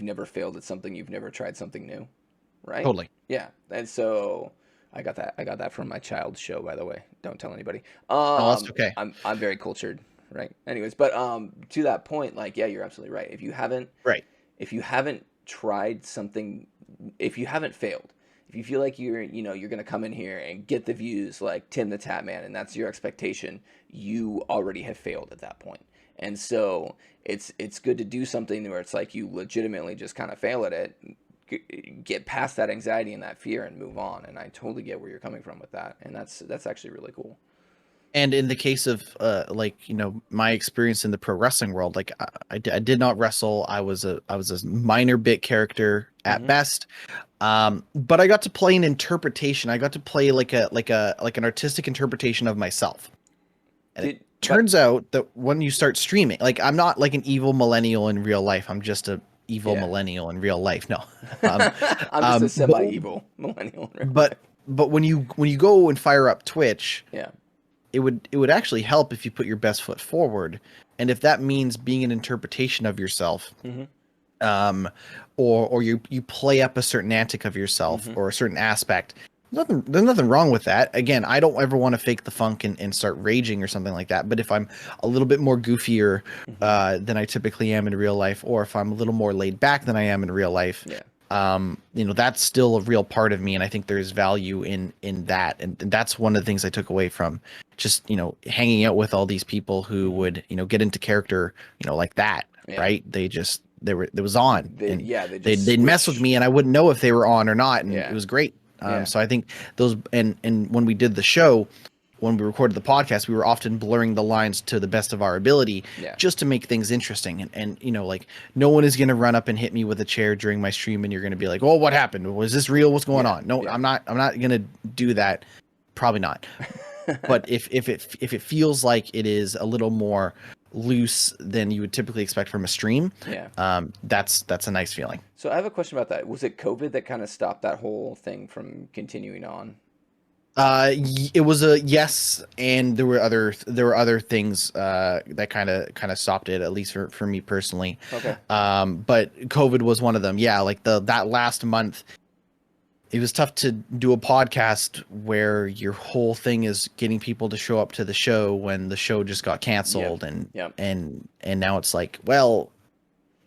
never failed at something, you've never tried something new, right? Totally. Yeah. And so I got that from my child's show, by the way. Don't tell anybody. No, that's okay. I'm very cultured, right? Anyways, but to that point, like, yeah, you're absolutely right. Right. If you haven't tried something, if you haven't failed, if you feel like you're gonna come in here and get the views like Tim the Tap Man, and that's your expectation, you already have failed at that point. And so it's good to do something where it's like you legitimately just kind of fail at it, get past that anxiety and that fear and move on. And I totally get where you're coming from with that, and that's actually really cool. And in the case of my experience in the pro wrestling world, like I did not wrestle. I was a minor bit character at Hmm. best. But I got to play an interpretation. I got to play like an artistic interpretation of myself. And it But turns out that when you start streaming, like I'm not like an evil millennial in real life. I'm just a evil yeah, millennial in real life. No. Um, I'm just a but semi-evil millennial in real but life. but when you go and fire up Twitch, Yeah. it would actually help if you put your best foot forward. And if that means being an interpretation of yourself, Hmm. um, or you play up a certain antic of yourself Hmm. or a certain aspect. There's nothing wrong with that. Again, I don't ever want to fake the funk and start raging or something like that. But if I'm a little bit more goofier Hmm. than I typically am in real life, or if I'm a little more laid back than I am in real life, Yeah. that's still a real part of me, and I think there's value in that, and that's one of the things I took away from just hanging out with all these people who Hmm. would get into character like that, Yeah. right? They was on, and They just they'd mess with switch. me, and I wouldn't know if they were on or not, and it Yeah. was great. Yeah. So I think those, and when we did the show, when we recorded the podcast, we were often blurring the lines to the best of our ability Yeah. just to make things interesting. And like no one is going to run up and hit me with a chair during my stream and you're going to be like, "Oh, what happened? Was this real? What's going Yeah. on?" No, Yeah. I'm not going to do that. Probably not. But if it feels like it is a little more loose than you would typically expect from a stream, Yeah. that's a nice feeling. So I have a question about that. Was it COVID that kind of stopped that whole thing from continuing on? It was a yes, and there were other things that kind of stopped it, at least for me personally. Okay. But COVID was one of them. Yeah, like that last month, it was tough to do a podcast where your whole thing is getting people to show up to the show when the show just got Yep. canceled, and Yep. and now it's like, well,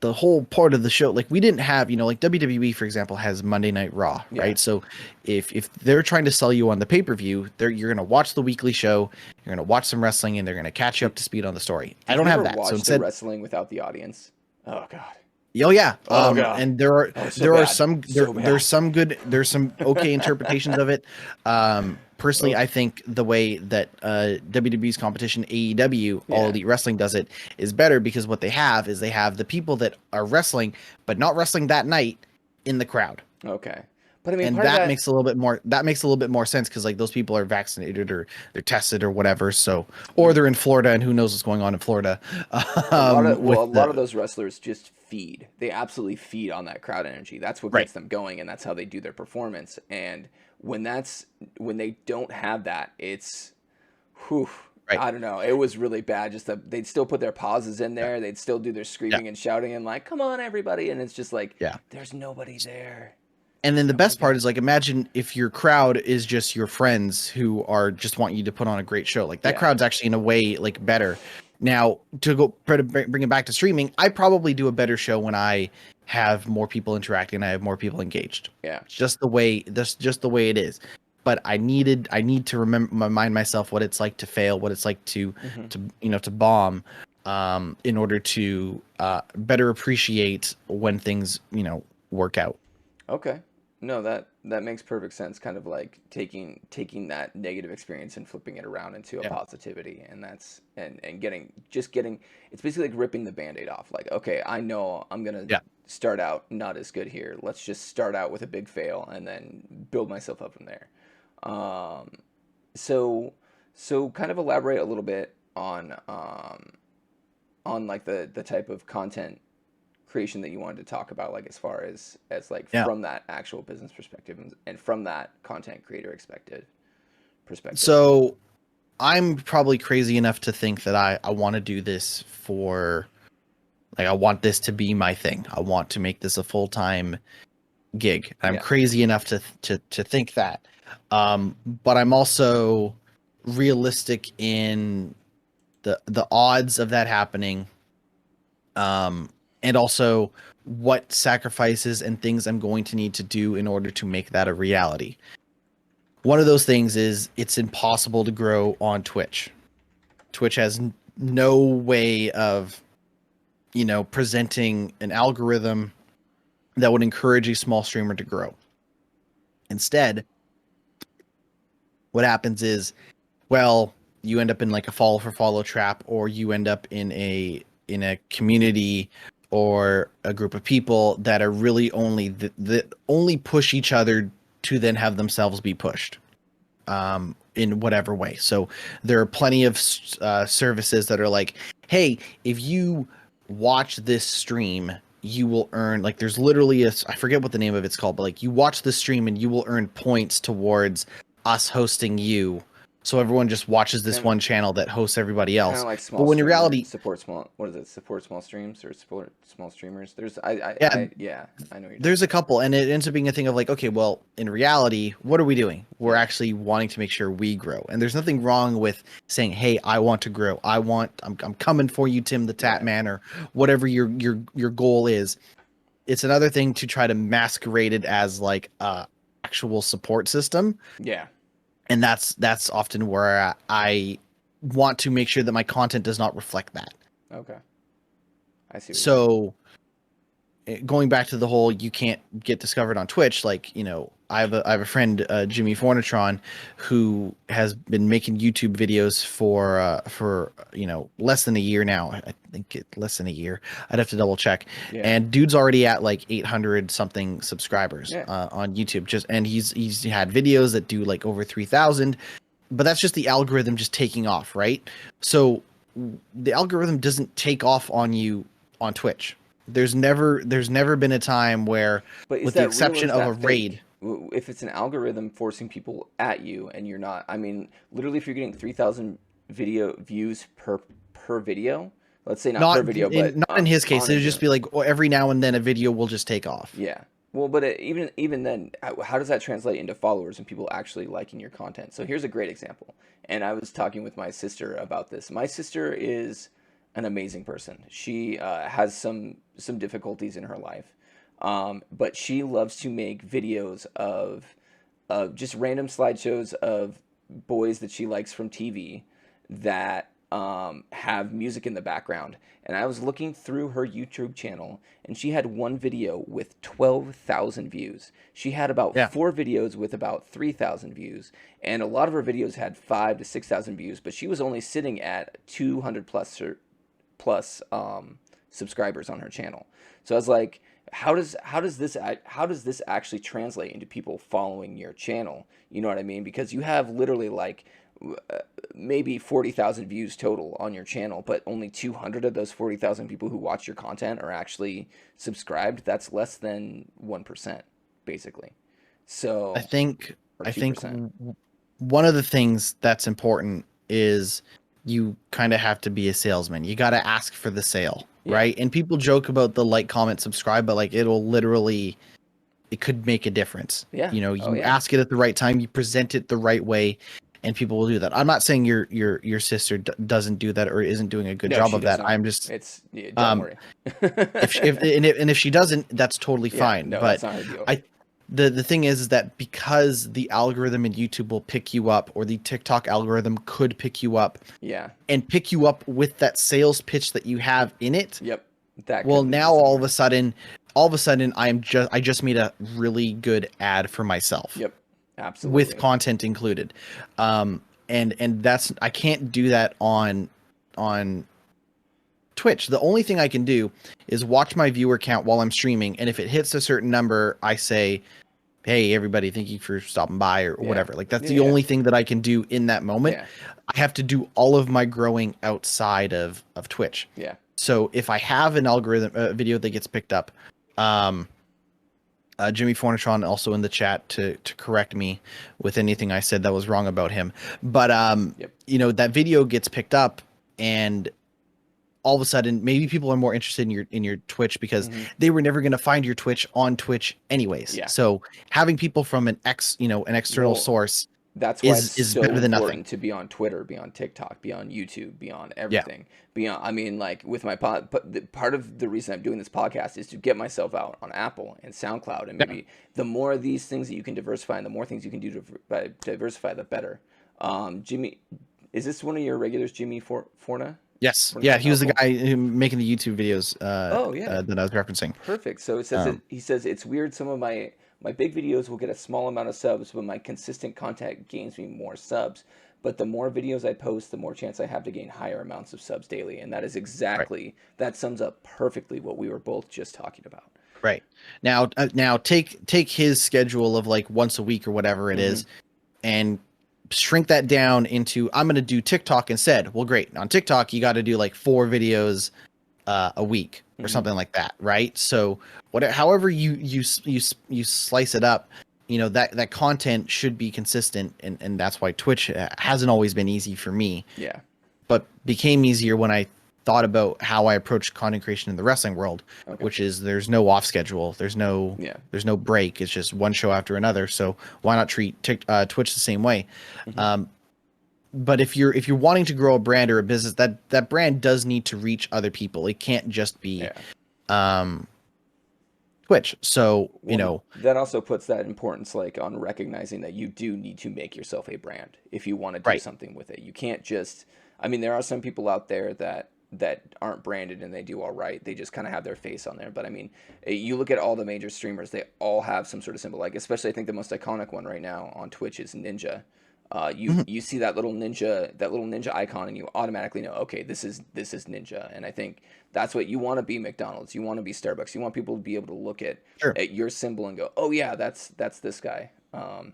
the whole part of the show, like we didn't have, like WWE, for example, has Monday Night Raw, Yeah. right? So if they're trying to sell you on the pay-per-view, you're going to watch the weekly show, you're going to watch some wrestling, and they're going to catch you up to speed on the story. I Did don't you have ever that. So watch the instead, wrestling without the audience? Oh God. oh yeah, Oh God. and there are Oh, so there are bad. some So there's bad. some good, there's some okay interpretations of it. Personally, Ugh. I think the way that WWE's competition AEW, All Yeah. Elite Wrestling, does it is better because what they have is they have the people that are wrestling but not wrestling that night in the crowd. Okay. But I mean, And part of that that. makes a little bit more sense because like those people are vaccinated or they're tested or whatever, so or they're in Florida and who knows what's going on in Florida. A With lot of the those wrestlers just feed. They absolutely feed on that crowd energy. That's what right. gets them going, and that's how they do their performance. And when they don't have that, it's, whew, Right. I don't know. It was really bad. Just they'd still put their pauses in Yeah. there. They'd still do their Yeah. screaming and shouting and like, "Come on, everybody!" And it's just like, Yeah. there's nobody there. And then There's the nobody best part there. is like imagine if your crowd is just your friends who are just want you to put on a great show. Like that Yeah. crowd's actually in a way like better. Now to go bring it back to streaming, I probably do a better show when I have more people interacting and I have more people engaged. Yeah. It's just the way it is. But I need to remind myself what it's like to fail, what it's like to Hmm. to bomb, in order to better appreciate when things work out. Okay. No, that makes perfect sense. Kind of like taking that negative experience and flipping it around into a Yeah. positivity, and that's and getting it's basically like ripping the band-aid off. Like, okay, I know I'm gonna Yeah. start out not as good here. Let's just start out with a big fail and then build myself up from there. Um, so kind of elaborate a little bit on like the type of content creation that you wanted to talk about, like as far as like Yeah. from that actual business perspective and from that content creator expected perspective. So I'm probably crazy enough to think that I want to do this for, like, I want this to be my thing. I want to make this a full-time gig. I'm Yeah. crazy enough to think that. But I'm also realistic in the odds of that happening, and also what sacrifices and things I'm going to need to do in order to make that a reality. One of those things is it's impossible to grow on Twitch. Twitch has no way of, presenting an algorithm that would encourage a small streamer to grow. Instead, what happens is, well, you end up in like a follow for follow trap, or you end up in a community or a group of people that are really only that only push each other to then have themselves be pushed, in whatever way. So there are plenty of services that are like, hey, if you watch this stream, you will earn, like, there's literally I forget what the name of it's called, but like, you watch the stream and you will earn points towards us hosting you. So everyone just watches this Kind of, one channel that hosts everybody kind of else. like But small when in streamer reality, support small. What is it? Support small streams or support small streamers? There's yeah, yeah. I know what you're talking there's a about. couple, and it ends up being a thing of like, okay, well, in reality, what are we doing? We're Yeah. actually wanting to make sure we grow. And there's nothing wrong with saying, hey, I want to grow. I'm coming for you, Tim the Tap Right. Man, or whatever your goal is. It's another thing to try to masquerade it as like a actual support system. Yeah. And that's often where I want to make sure that my content does not reflect that. Okay. I see what you're saying. So going back to the whole you can't get discovered on Twitch, like, I have a friend, Jimmy Fornatron, who has been making YouTube videos for less than a year now. I think less than a year. I'd have to double check. Yeah. And dude's already at like 800 something subscribers Yeah. on YouTube. And he's had videos that do like over 3,000. But that's just the algorithm just taking off, right? So the algorithm doesn't take off on you on Twitch. There's never been a time where, But is with the that real or exception is of a that raid, fake? If it's an algorithm forcing people at you and you're not, I mean, literally, if you're getting 3,000 video views per video, let's say not per video, but not in his case, on a it'd just be like, oh, every now and then a video will just take off. yeah. Well, but even then, how does that translate into followers and people actually liking your content? So here's a great example. And I was talking with my sister about this. My sister is an amazing person. She has some difficulties in her life, but she loves to make videos of just random slideshows of boys that she likes from TV that have music in the background. And I was looking through her YouTube channel, and she had one video with 12,000 views. She had about Yeah. four videos with about 3,000 views, and a lot of her videos had 5 to 6,000 views. But she was only sitting at 200 plus subscribers on her channel. So I was like, how does this actually translate into people following your channel? You know what I mean? Because you have literally like maybe 40,000 views total on your channel, but only 200 of those 40,000 people who watch your content are actually subscribed. That's less than 1%, basically. So, I think or I think 2%. one of the things that's important is you kind of have to be a salesman. You got to ask for the sale, Yeah. right? And people joke about the like, comment, subscribe, but like, it could make a difference. Yeah. You Oh, yeah. ask it at the right time, you present it the right way, and people will do that. I'm not saying your sister doesn't do that or isn't doing a good No, job she of does that. not. I'm just Yeah, don't um worry. if she doesn't, that's totally Yeah, fine. no, But that's not her deal. I the thing is that because the algorithm in YouTube will pick you up, or the TikTok algorithm could pick you up Yeah. and pick you up with that sales pitch that you have in it. Yep. That Well, could lead you now all of somewhere. a sudden I just made a really good ad for myself Yep. with Absolutely. content included. And that's, I can't do that on Twitch. The only thing I can do is watch my viewer count while I'm streaming, and if it hits a certain number, I say, hey everybody, thank you for stopping by, or Yeah. whatever. Like, that's Yeah, the yeah. only thing that I can do in that moment. Yeah. I have to do all of my growing outside of Twitch. Yeah. So if I have an algorithm video that gets picked up, Jimmy Fornatron also in the chat to correct me with anything I said that was wrong about him. But Yep. that video gets picked up, and all of a sudden maybe people are more interested in your Twitch because Hmm. they were never going to find your Twitch on Twitch anyways. Yeah. So having people from an external Well, source that's why it's is so better than nothing. important to be on Twitter, be on TikTok, be on YouTube, be on Yeah. everything. I mean, like with my part of the reason I'm doing this podcast is to get myself out on Apple and SoundCloud, and Yeah. maybe the more of these things that you can diversify, and the more things you can do to diversify, the better. Jimmy, is this one of your regulars, Jimmy Forna? Yes. Forna? Yeah. He Oh, was the cool. guy making the YouTube videos Oh yeah. that I was referencing. Perfect. So it says Um, he says it's weird. Some of my big videos will get a small amount of subs, but my consistent content gains me more subs. But the more videos I post, the more chance I have to gain higher amounts of subs daily. And that is right. exactly that sums up perfectly what we were both just talking about. Right. Now take his schedule of like once a week or whatever it Hmm. is and shrink that down into I'm going to do TikTok instead. Well, great. On TikTok, you got to do like 4 videos a week or Hmm. something like that, right? So whatever, however you slice it up, that content should be consistent, and that's why Twitch hasn't always been easy for me, Yeah. but became easier when I thought about how I approach content creation in the wrestling world, Okay. which is there's no off schedule, Yeah. there's no break. It's just one show after another. So why not treat Twitch the same way? Hmm. Um, but if you're wanting to grow a brand or a business, that brand does need to reach other people. It can't just be Yeah. um, Twitch. So Well, that also puts that importance like on recognizing that you do need to make yourself a brand if you want to do right, something with it. You can't just I mean there are some people out there that aren't branded and they do all right. They just kind of have their face on there. But I mean, you look at all the major streamers, they all have some sort of symbol. Like especially I think the most iconic one right now on Twitch is Ninja. Mhm. You see that little ninja icon, and you automatically know, okay, this is Ninja. And I think that's what you want to be. McDonald's, you want to be Starbucks, you want people to be able to look Sure. at your symbol and go, oh yeah, that's this guy.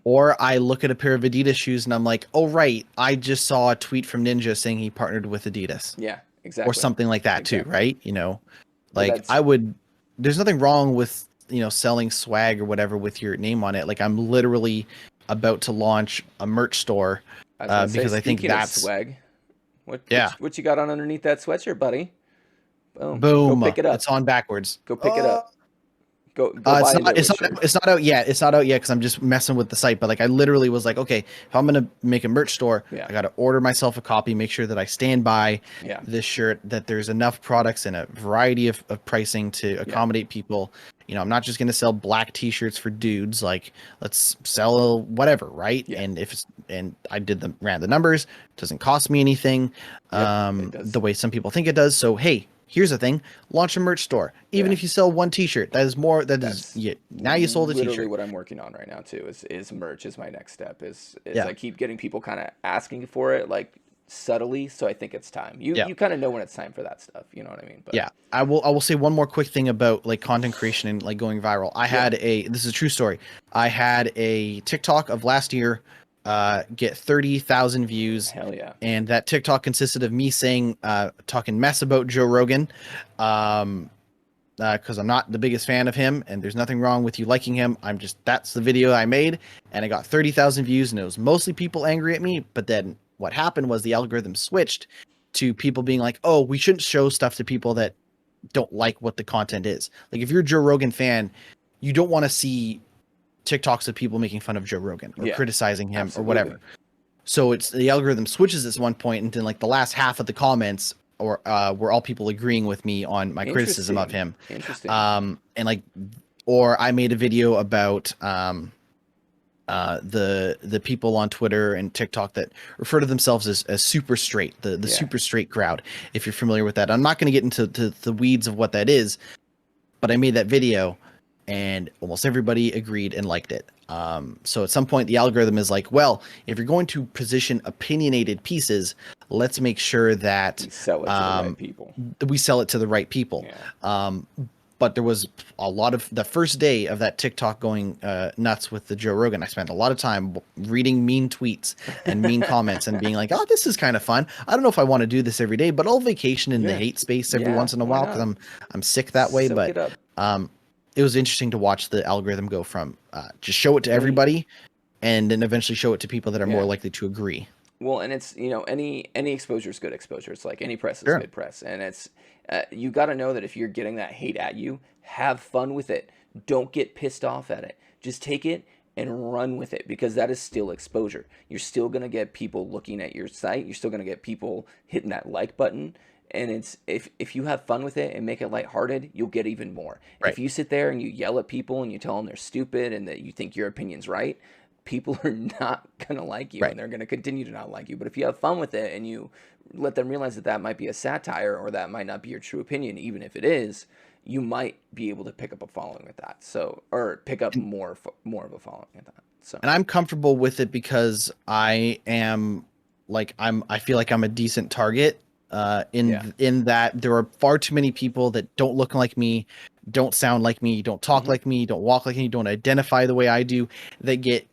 Or I look at a pair of Adidas shoes and I'm like, oh right, I just saw a tweet from Ninja saying he partnered with Adidas Yeah, or exactly, something like that too, exactly. right? But Like that's there's nothing wrong with, selling swag or whatever with your name on it. Like I'm literally about to launch a merch store I was gonna say. because I think Speaking of that's, swag, yeah, what you got on underneath that sweatshirt, buddy? Boom, go boom, pick it it's up. on backwards. Go pick it up. Go It's buy a not. It's GnittWitt not. shirt. It's not out yet. It's not out yet because I'm just messing with the site. But like, I literally was like, okay, if I'm gonna make a merch store, Yeah, I got to order myself a copy, make sure that I stand by yeah, this shirt, that there's enough products and a variety of pricing to yeah, accommodate people. I'm not just gonna sell black T-shirts for dudes. Like, let's sell whatever, right? yeah. And I ran the numbers. It doesn't cost me anything, Yep, it the does. way some people think it does. So hey, here's the thing: launch a merch store. Even Yeah. if you sell one T-shirt, that is more. That is, That's yeah. Now you sold a literally T-shirt. what I'm working on right now too. Is merch is my next step. Is Yeah, I keep getting people kind of asking for it like subtly, so I think it's time. You yeah, you kind of know when it's time for that stuff. You know what I mean? But yeah. I will say one more quick thing about like content creation and like going viral. yeah, This is a true story. I had a TikTok of last year get 30,000 views, hell yeah, and that TikTok consisted of me saying talking mess about Joe Rogan. Um, because I'm not the biggest fan of him, and there's nothing wrong with you liking him. That's the video I made, and I got 30,000 views, and it was mostly people angry at me. But then what happened was the algorithm switched to people being like, oh, we shouldn't show stuff to people that don't like what the content is. Like if you're a Joe Rogan fan, you don't want to see TikToks of people making fun of Joe Rogan or yeah, criticizing him or absolutely. whatever. So it's the algorithm switches at one point, and then like the last half of the comments or were all people agreeing with me on my criticism of Interesting, him. interesting. And like, or I made a video about the people on Twitter and TikTok that refer to themselves as super straight, the Yeah, super straight crowd. If you're familiar with that, I'm not going to get into the weeds of what that is, but I made that video, and almost everybody agreed and liked it. So at some point, the algorithm is like, well, if you're going to position opinionated pieces, let's make sure that we sell it to the right people. we sell it to the right people. Yeah, Um, but there was a lot of the first day of that TikTok going nuts with the Joe Rogan. I spent a lot of time reading mean tweets and mean comments and being like, "Oh, this is kind of fun. I don't know if I want to do this every day, but I'll vacation in the yeah, hate space every yeah. once in a Why while because not? I'm sick that way." Soak But it up. um, it was interesting to watch the algorithm go from just show it to Well, everybody and then eventually show it to people that are more yeah. likely to agree. Well, and it's, any exposure is good exposure. It's like any press is Sure. good press, and it's you got to know that if you're getting that hate at you, have fun with it. Don't get pissed off at it. Just take it and run with it, because that is still exposure. You're still gonna get people looking at your site. You're still gonna get people hitting that like button. And it's, if you have fun with it and make it lighthearted, you'll get even more. If Right. you sit there and you yell at people and you tell them they're stupid and that you think your opinion's right, people are not going to like you, Right. and they're going to continue to not like you. But if you have fun with it and you let them realize that that might be a satire, or that might not be your true opinion, even if it is, you might be able to pick up a following with that. So, or pick up And, more of a following with that. So, and I'm comfortable with it because I am like I feel like I'm a decent target yeah. in that there are far too many people that don't look like me, don't sound like me, don't talk Hmm. like me, don't walk like me, don't identify the way I do, that get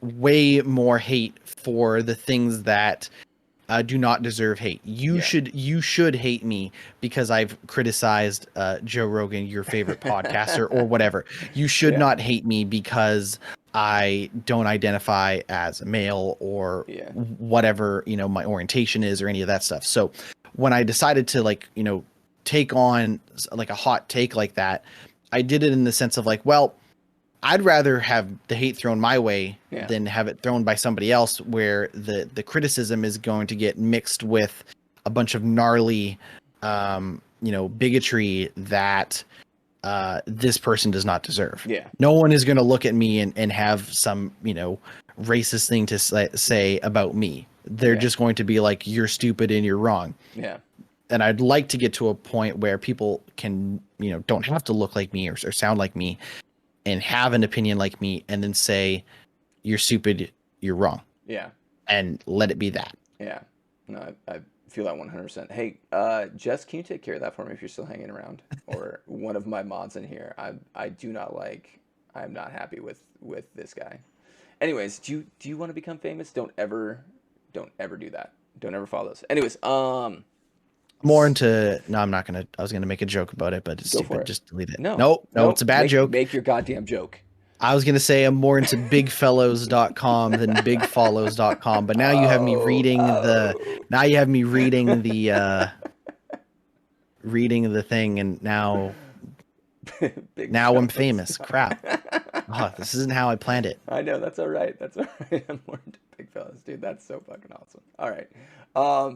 way more hate for the things that do not deserve hate. Yeah. You should hate me because I've criticized Joe Rogan, your favorite podcaster, or whatever. You should Yeah. not hate me because I don't identify as a male, or Yeah. whatever, my orientation is, or any of that stuff. So when I decided to, like, take on like a hot take like that, I did it in the sense of like, well, I'd rather have the hate thrown my way Yeah. than have it thrown by somebody else, where the criticism is going to get mixed with a bunch of gnarly, bigotry that this person does not deserve. Yeah. No one is going to look at me and have some, racist thing to say about me. They're Yeah. just going to be like, you're stupid and you're wrong. Yeah. And I'd like to get to a point where people can, don't have to look like me or sound like me and have an opinion like me, and then say, you're stupid, you're wrong, Yeah. and let it be that. Yeah. No, I feel that 100%. Hey, Jess, can you take care of that for me if you're still hanging around? Or one of my mods in here. I do not like, I'm not happy with this guy. Anyways, do you want to become famous? Don't ever do that. Don't ever follow those. Anyways, More into, no, I'm not gonna, I was gonna make a joke about it, but it's go for stupid. it. Just delete it. No. No, it's Nope. a bad Make joke. make your goddamn joke. I was gonna say I'm more into bigfellows.com than bigfollows.com, but now you have me Oh, reading the, oh. now you have me reading the thing, and now Big I'm fellas. famous. Crap. Oh, this isn't how I planned it. I know, that's all right. That's all right. I'm more into big fellas, dude. That's so fucking awesome. All right.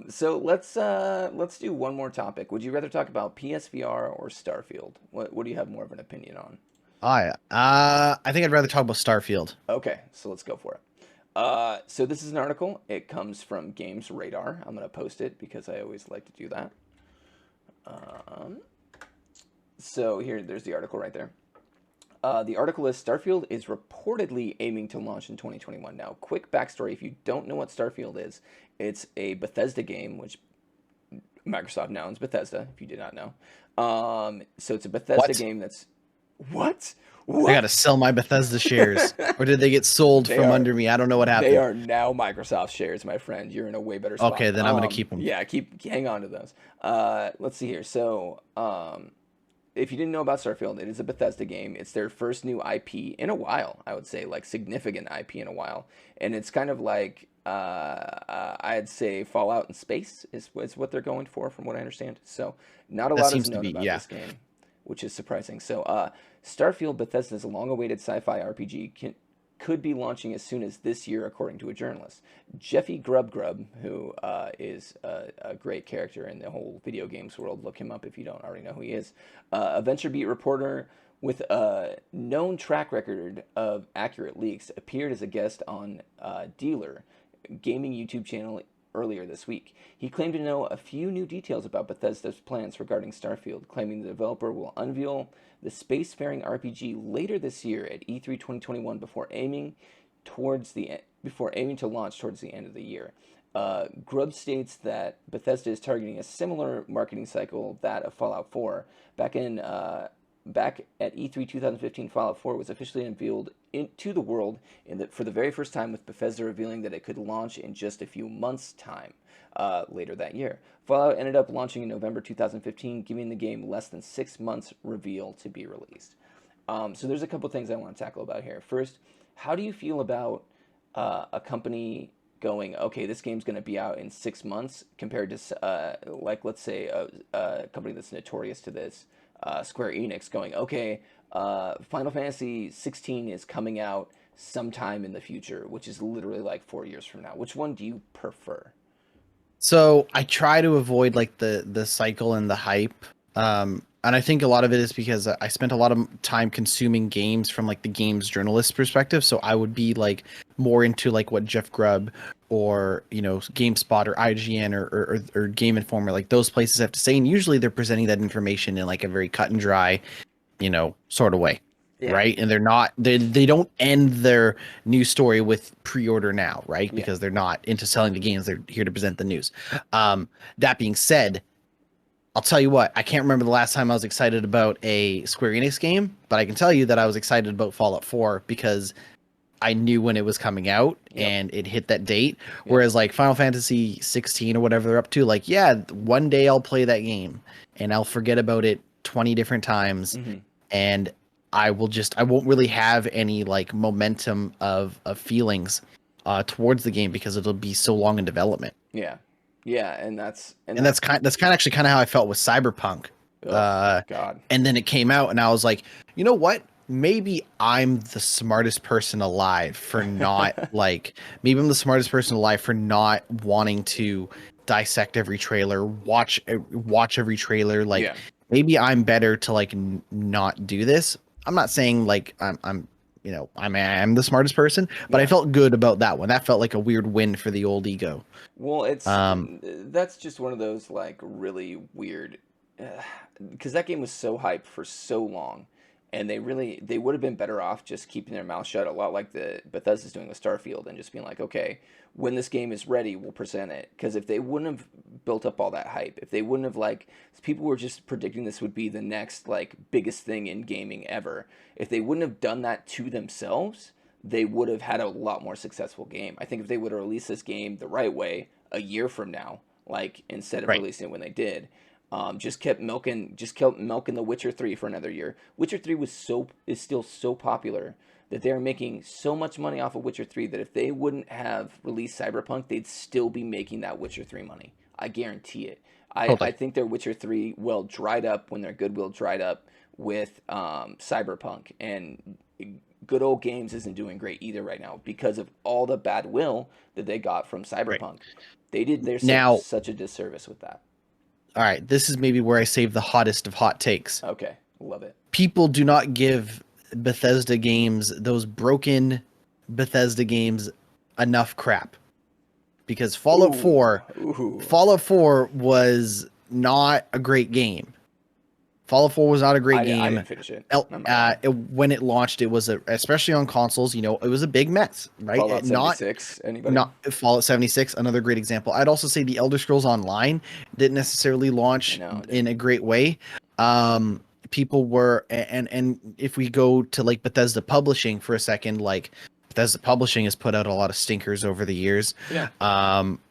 So let's do one more topic. Would you rather talk about PSVR or Starfield? What do you have more of an opinion on? Oh yeah. I think I'd rather talk about Starfield. Okay, so let's go for it. So this is an article. It comes from Games Radar. I'm gonna post it because I always like to do that. Um, so there's the article right there. The article is Starfield is reportedly aiming to launch in 2021. Now, quick backstory: if you don't know what Starfield is, it's a Bethesda game, which Microsoft now owns Bethesda. If you did not know, so it's a Bethesda What? game that's what I gotta what sell my Bethesda shares, or did they get sold they from are under me? I don't know what they happened. are now Microsoft shares, my friend. You're in a way better spot. Okay, then I'm gonna keep them. Yeah, hang on to those. Let's see here. So, if you didn't know about Starfield, it is a Bethesda game. It's their first new IP in a while, I would say, like significant IP in a while, and it's kind of like I'd say Fallout in space is what they're going for, from what I understand. So, not a That lot is seems to known be, about yeah. this game, which is surprising. So, Starfield, Bethesda's long-awaited sci-fi RPG, could be launching as soon as this year, according to a journalist. Jeffy Grubb, who is a great character in the whole video games world. Look him up if you don't already know who he is. A VentureBeat reporter with a known track record of accurate leaks, appeared as a guest on Dealer, gaming YouTube channel, earlier this week. He claimed to know a few new details about Bethesda's plans regarding Starfield, claiming the developer will unveil the spacefaring RPG later this year at E3 2021 before aiming to launch towards the end of the year. Grubb states that Bethesda is targeting a similar marketing cycle that of Fallout 4. Back at E3 2015, Fallout 4 was officially unveiled to the world for the very first time, with Bethesda revealing that it could launch in just a few months' time later that year. Fallout ended up launching in November 2015, giving the game less than 6 months reveal to be released. So there's a couple things I want to tackle about here. First, how do you feel about a company going, okay, this game's going to be out in 6 months, compared to like, let's say a company that's notorious to this, Square Enix, going, okay, Final Fantasy 16 is coming out sometime in the future, which is literally like 4 years from now. Which one do you prefer? So I try to avoid like the cycle and the hype. And I think a lot of it is because I spent a lot of time consuming games from like the games journalist perspective. So I would be like more into like what Jeff Grubb or GameSpot or IGN or Game Informer, like those places have to say. And usually they're presenting that information in like a very cut and dry, sort of way. Yeah. Right. And they don't end their news story with pre-order now, right? Yeah. Because they're not into selling the games. They're here to present the news. That being said, I'll tell you what, I can't remember the last time I was excited about a Square Enix game, but I can tell you that I was excited about Fallout 4 because I knew when it was coming out and it hit that date. Whereas like Final Fantasy 16 or whatever they're up to, like, yeah, one day I'll play that game and I'll forget about it 20 different times. And I won't really have any like momentum of feelings towards the game because it'll be so long in development. Yeah. Yeah, and that's actually kind of how I felt with Cyberpunk. Oh, God. And then it came out, and I was like, you know what? Maybe I'm the smartest person alive for not maybe I'm the smartest person alive for not wanting to dissect every trailer, watch every trailer. Like maybe I'm better to like not do this. I'm not saying like I'm the smartest person, but I felt good about that one. That felt like a weird win for the old ego. Well, that's just one of those like really weird, because that game was so hyped for so long, and they would have been better off just keeping their mouth shut, a lot like the Bethesda's doing with Starfield, and just being like, okay, when this game is ready, we'll present it. Because if they wouldn't have built up all that hype, if they wouldn't have people were just predicting this would be the next like biggest thing in gaming ever, if they wouldn't have done that to themselves, they would have had a lot more successful game. I think if they would have released this game the right way a year from now, like instead of releasing it when they did, just kept milking The Witcher 3 for another year. Witcher 3 is still so popular that they're making so much money off of Witcher 3 that if they wouldn't have released Cyberpunk, they'd still be making that Witcher 3 money. I guarantee it. I think their Witcher 3 well dried up when their goodwill dried up with Cyberpunk, and Good Old Games isn't doing great either right now because of all the bad will that they got from Cyberpunk. They did such a disservice with that. All right, this is maybe where I save the hottest of hot takes. Okay, love it. People do not give Bethesda games, those broken Bethesda games, enough crap. Because Fallout 4 was not a great game. Fallout 4 was not a great game. I didn't finish it. When it launched, it was especially on consoles, it was a big mess, right? Fallout 76, anybody? Not Fallout 76, another great example. I'd also say the Elder Scrolls Online didn't necessarily launch in a great way. People were, and if we go to like Bethesda Publishing for a second, like Bethesda Publishing has put out a lot of stinkers over the years. Yeah.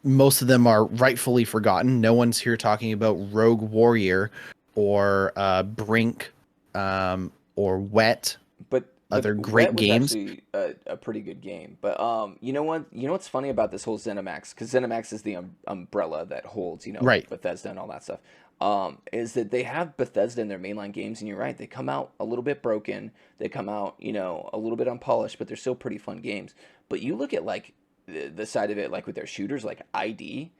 Most of them are rightfully forgotten. No one's here talking about Rogue Warrior or Brink or Wet. But other great games. Actually a pretty good game. But you know what? You know what's funny about this whole ZeniMax? Because ZeniMax is the umbrella that holds Bethesda and all that stuff. Is that they have Bethesda in their mainline games, and you're right, they come out a little bit broken. They come out, a little bit unpolished, but they're still pretty fun games. But you look at like the side of it, like with their shooters, like ID,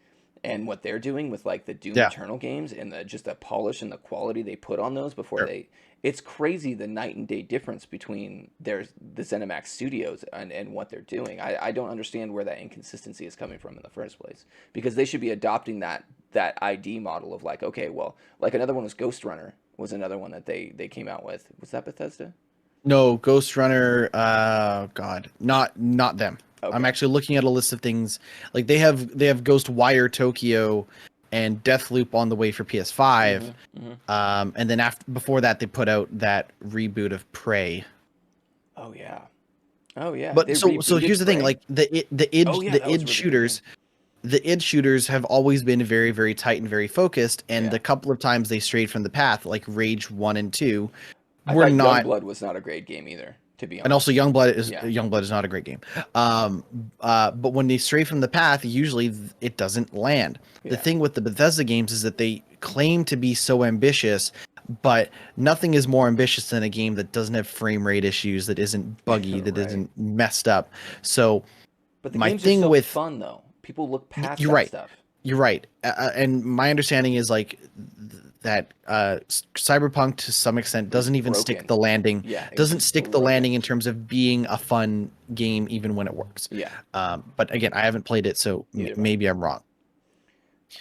and what they're doing with like the Doom Eternal games, and just the polish and the quality they put on those before it's crazy, the night and day difference between the ZeniMax studios and what they're doing. I don't understand where that inconsistency is coming from in the first place, because they should be adopting that ID model of like, okay, well, like another one was Ghost Runner, was another one that they came out with. Was that Bethesda? No, Ghost Runner, God, not them. Okay. I'm actually looking at a list of things. Like they have Ghostwire Tokyo and Deathloop on the way for PS5. And then before that, they put out that reboot of Prey. Oh yeah. But so here's the thing, like the id shooters. The id shooters have always been very, very tight and very focused, and the couple of times they strayed from the path, like Rage 1 and 2, were not. Youngblood was not a great game either. to be And also, honest. Yeah. Youngblood is not a great game. But when they stray from the path, usually it doesn't land. The Yeah. thing with the Bethesda games is that they claim to be so ambitious, but nothing is more ambitious than a game that doesn't have frame rate issues, that isn't buggy, that Right. isn't messed up. So But the my games are thing so with fun though. People look past you're that right. stuff. You're right. And my understanding is like that Cyberpunk to some extent Is doesn't even stick broken. the landing, Yeah, it's doesn't just stick the broken. landing in terms of being a fun game even when it works. Yeah, But again, I haven't played it, so neither have I. maybe I'm wrong.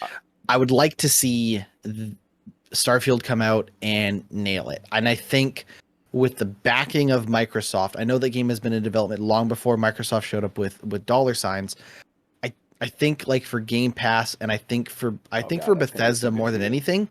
Uh, I would like to see Starfield come out and nail it. And I think with the backing of Microsoft, I know the game has been in development long before Microsoft showed up with dollar signs. I think like for Game Pass, and I oh think for God, I think it's so Bethesda good more for than you. anything,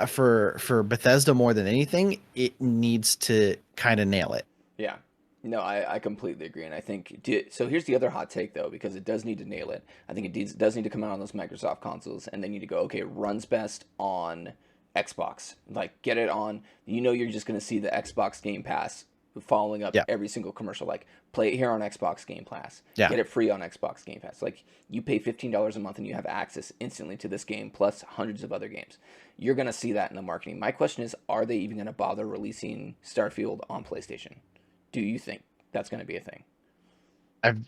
for Bethesda more than anything, it needs to kind of nail it. Yeah. No, I completely agree, and I think so. Here's the other hot take though, because it does need to nail it. I think it does need to come out on those Microsoft consoles, and they need to go, okay, it runs best on Xbox. Like, get it on. You know, you're just gonna see the Xbox Game Pass following up Yeah, every single commercial. Like, play it here on Xbox Game Pass. yeah. Get it free on Xbox Game Pass. Like, you pay $15 a month and you have access instantly to this game plus hundreds of other games. You're gonna see that in the marketing. My question is, are they even gonna bother releasing Starfield on PlayStation? Do you think that's going to be a thing? I've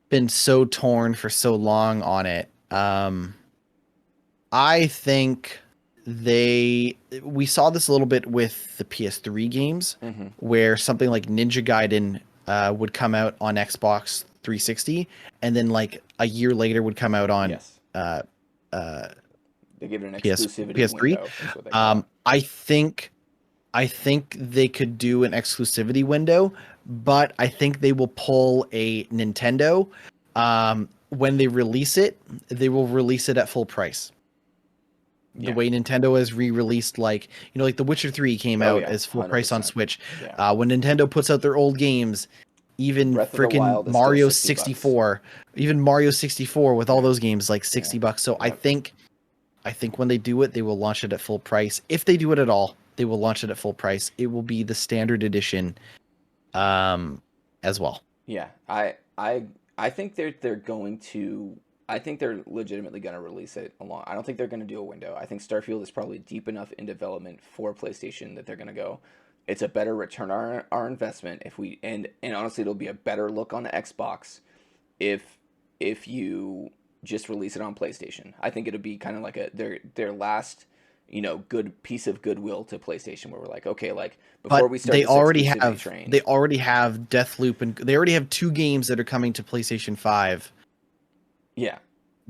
been so torn for so long on it. I think we saw this a little bit with the PS3 games, Mm-hmm. where something like Ninja Gaiden would come out on Xbox 360, and then like a year later would come out on Yes. uh, uh, They give it an PS exclusivity PS3. window, is what they call it. I think they could do an exclusivity window, but I think they will pull a Nintendo. When they release it, they will release it at full price. The Yeah. way Nintendo has re-released, like like The Witcher 3 came Oh, out yeah. as full price on 100%. Switch. Yeah. When Nintendo puts out their old games, even Breath of the freaking Wild is still 60 bucks. Mario 64 with all Yeah. those games like Yeah. 60 bucks. So Yep. I think when they do it, they will launch it at full price. If they do it at all, they will launch it at full price. It will be the standard edition, as well. Yeah. I think they're going to. I think they're legitimately going to release it along. I don't think they're going to do a window. I think Starfield is probably deep enough in development for PlayStation that they're going to go. It's a better return on our investment if we and honestly, it'll be a better look on the Xbox if you just release it on PlayStation. I think it'll be kind of like their last good piece of goodwill to PlayStation where we're like, okay, like before But we start this exclusivity train. they already have Deathloop, and they already have two games that are coming to PlayStation 5 Yeah,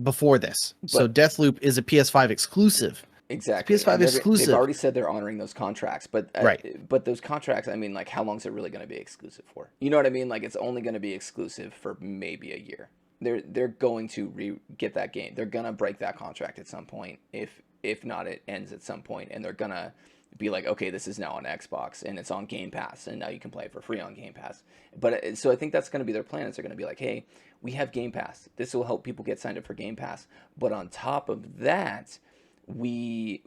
before this. So but Deathloop is a PS5 exclusive. It's a exactly, PS5 and they've exclusive. already said they're honoring those contracts, Right. but those contracts, I mean, like how long is it really going to be exclusive for? You know what I mean? Like it's only going to be exclusive for maybe a year. They're going to get that game. They're gonna break that contract at some point. If not, it ends at some point, and they're gonna be like, okay, this is now on Xbox and it's on Game Pass, and now you can play it for free on Game Pass. But so I think that's gonna be their plan. Is they're gonna be like, hey, we have Game Pass. This will help people get signed up for Game Pass. But on top of that, we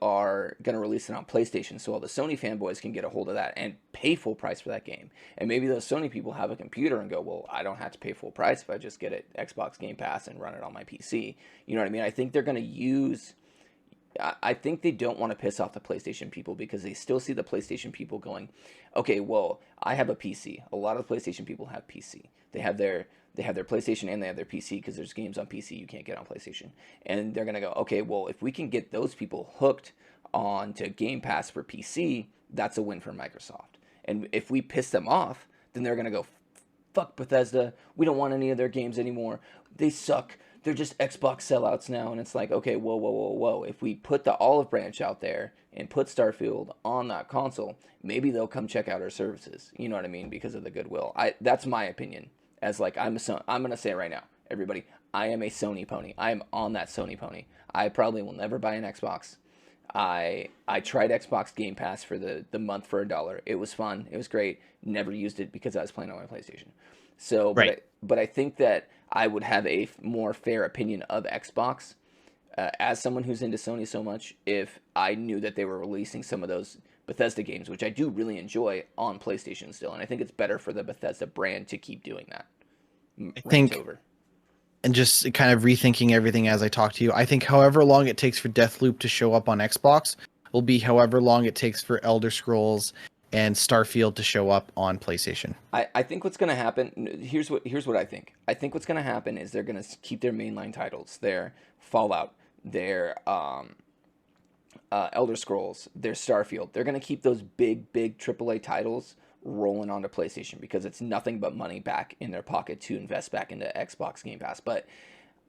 are going to release it on PlayStation so all the Sony fanboys can get a hold of that and pay full price for that game. And maybe those Sony people have a computer and go, well, I don't have to pay full price if I just get it Xbox Game Pass and run it on my PC. You know what I mean? I think they're going to use I think they don't want to piss off the PlayStation people because they still see the PlayStation people going, okay, well, I have a PC. A lot of the PlayStation people have PC. They have their PlayStation and they have their PC because there's games on PC you can't get on PlayStation. And they're gonna go, okay, well, if we can get those people hooked on to Game Pass for PC, that's a win for Microsoft. And if we piss them off, then they're gonna go, fuck Bethesda. We don't want any of their games anymore. They suck. They're just Xbox sellouts now. And it's like, okay, whoa, whoa, whoa, whoa. If we put the olive branch out there and put Starfield on that console, maybe they'll come check out our services. You know what I mean? Because of the goodwill. That's my opinion. As like I'm gonna say it right now, everybody. I am a Sony pony. I am on that Sony pony. I probably will never buy an Xbox. I tried Xbox Game Pass for the month for $1. It was fun. It was great. Never used it because I was playing on my PlayStation. So, Right. but I think that I would have a more fair opinion of Xbox as someone who's into Sony so much if I knew that they were releasing some of those Bethesda games, which I do really enjoy on PlayStation still, and I think it's better for the Bethesda brand to keep doing that. I Rant think, over. and just kind of rethinking everything as I talk to you, I think however long it takes for Deathloop to show up on Xbox will be however long it takes for Elder Scrolls and Starfield to show up on PlayStation. I think what's going to happen. Here's what I think. I think what's going to happen is they're going to keep their mainline titles, their Fallout, their Elder Scrolls, their Starfield. They're going to keep those big AAA titles rolling onto PlayStation because it's nothing but money back in their pocket to invest back into Xbox Game Pass. But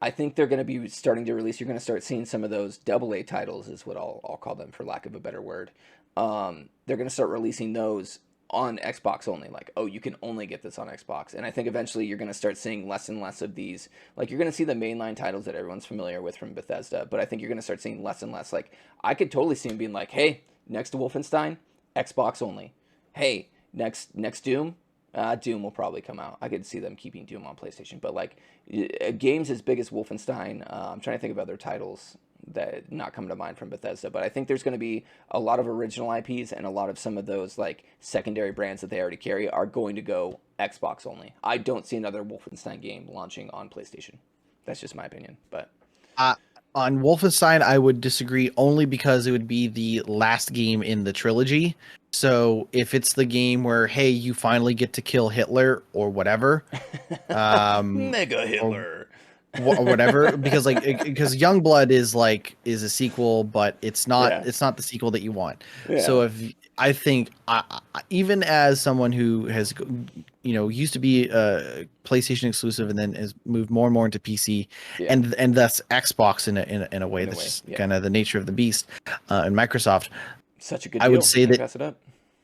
I think they're going to be starting to release. You're going to start seeing some of those AA titles, is what I'll call them for lack of a better word. They're going to start releasing those on Xbox only. Like, oh, you can only get this on Xbox. And I think eventually you're going to start seeing less and less of these. Like, you're going to see the mainline titles that everyone's familiar with from Bethesda, but I think you're going to start seeing less and less. Like, I could totally see them being like, hey, next to Wolfenstein, Xbox only. Hey, next Doom, Doom will probably come out. I could see them keeping Doom on PlayStation, but like games as big as Wolfenstein, I'm trying to think of other titles that not come to mind from Bethesda, but I think there's going to be a lot of original IPs and a lot of some of those like secondary brands that they already carry are going to go Xbox only. I don't see another Wolfenstein game launching on PlayStation. That's just my opinion, but on Wolfenstein, I would disagree only because it would be the last game in the trilogy. So if it's the game where, hey, you finally get to kill Hitler or whatever, Mega Hitler. or whatever, because Youngblood is a sequel, but it's not Yeah. it's not the sequel that you want. Yeah. So if I think even as someone who has used to be a PlayStation exclusive and then has moved more and more into PC Yeah. and thus Xbox in a way that's just kind of the nature of the beast, and Microsoft. Such a good I deal. would say Can't that pass it up.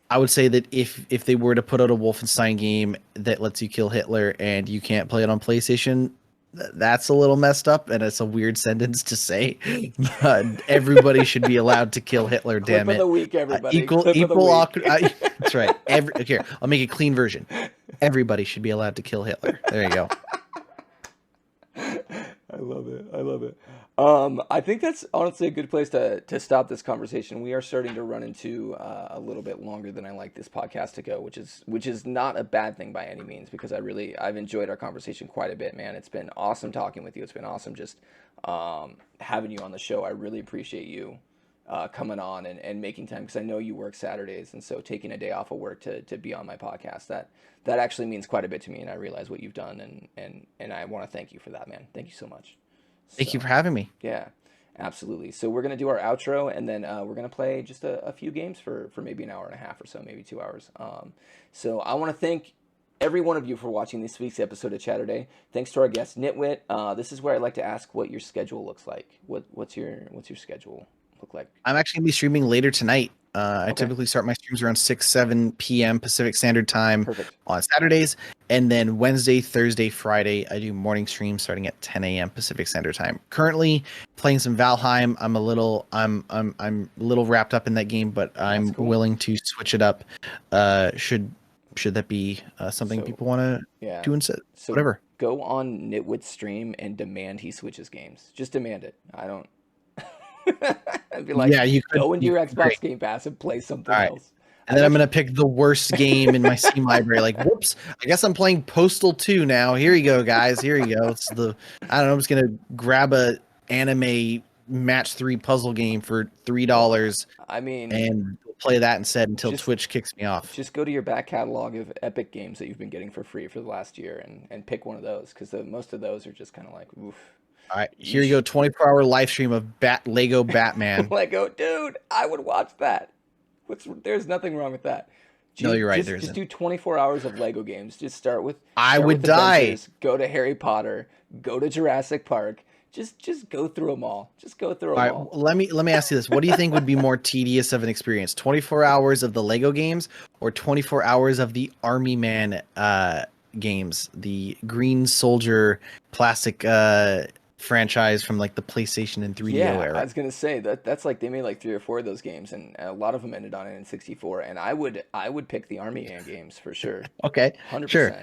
I would say that if they were to put out a Wolfenstein game that lets you kill Hitler and you can't play it on PlayStation, that's a little messed up, and it's a weird sentence to say. But everybody should be allowed to kill Hitler. Damn Clip of it! the week, everybody. Equal. Clip of the week. That's right. Here, I'll make a clean version. Everybody should be allowed to kill Hitler. There you go. I love it. I love it. I think that's honestly a good place to stop this conversation. We are starting to run into a little bit longer than I like this podcast to go, which is not a bad thing by any means, because I've enjoyed our conversation quite a bit, man. It's been awesome talking with you. It's been awesome just having you on the show. I really appreciate you coming on and making time, because I know you work Saturdays, and so taking a day off of work to be on my podcast, that actually means quite a bit to me, and I realize what you've done, and I want to thank you for that, man. Thank you so much. Thank you for having me. Yeah, absolutely. So we're going to do our outro, and then we're going to play just a few games for maybe an hour and a half or so, maybe 2 hours. So I want to thank every one of you for watching this week's episode of Chatterday. Thanks to our guest, GnittWitt. This is where I like to ask what your schedule looks like. What's your schedule look like? I'm actually going to be streaming later tonight. I typically start my streams around 6-7 p.m. Pacific Standard Time on Saturdays, and then Wednesday, Thursday, Friday I do morning streams starting at 10 a.m. Pacific Standard Time. Currently playing some Valheim. I'm a little wrapped up in that game, but I'm willing to switch it up. Should that be something people want to do instead? So whatever. Go on GnittWitt's stream and demand he switches games. Just demand it. I don't. I'd be like, you could go into your Xbox Game Pass and play something else. And then I'm going to pick the worst game in my Steam library. Like, whoops, I guess I'm playing Postal 2 now. Here you go, guys. Here you go. I don't know. I'm just going to grab a anime match 3 puzzle game for $3. And play that instead until Twitch kicks me off. Just go to your back catalog of Epic games that you've been getting for free for the last year and pick one of those, because most of those are just kind of like, oof. All right, here you go. 24-hour live stream of Lego Batman. Lego, dude, I would watch that. There's nothing wrong with that. No, you're right. Just do 24 hours of Lego games. Just start with. I would die. Avengers, go to Harry Potter. Go to Jurassic Park. Just go through them all. Just go through them all. Let me ask you this: what do you think would be more tedious of an experience? 24 hours of the Lego games, or 24 hours of the Army Man games, the Green Soldier plastic franchise from like the PlayStation and 3DO era? I was gonna say that's like they made like 3 or 4 of those games, and a lot of them ended on N64. And I would pick the Army Man games for sure. Okay, 100%. Sure.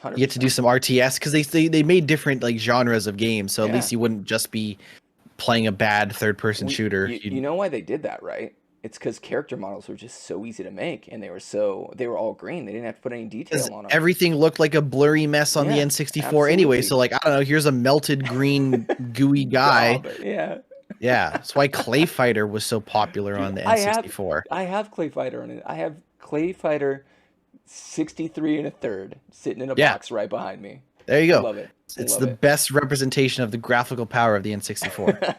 100%. You get to do some RTS because they made different like genres of games, so at least you wouldn't just be playing a bad third-person shooter. You know why they did that, right? It's because character models were just so easy to make, and they were all green. They didn't have to put any Because detail on them. everything looked like a blurry mess on the Yeah, N64 anyway. absolutely. So like, I don't know, here's a melted green gooey guy. Gob, yeah. Yeah, that's why Clay Fighter was so popular Dude, on the N64. I have Clay Fighter on it. I have Clay Fighter 63 and a third sitting in a Yeah, box right behind me. there you I go. love it. I It's love the it. best representation of the graphical power of the N64.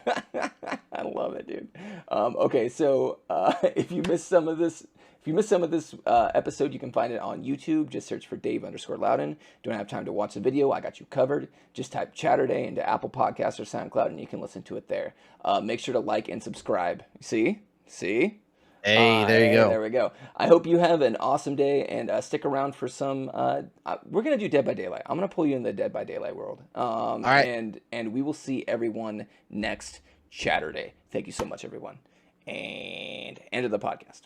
I love it, dude. Okay, so if you missed some of this episode, you can find it on YouTube. Just search for Dave_Loudon. Don't have time to watch the video? I got you covered. Just type Chatterday into Apple Podcasts or SoundCloud, and you can listen to it there. Make sure to like and subscribe. See? Hey, there you Hey, go. there we go. I hope you have an awesome day, and stick around for some. We're gonna do Dead by Daylight. I'm gonna pull you in the Dead by Daylight world. All right. And we will see everyone next Chatterday. Thank you so much, everyone, and end of the podcast.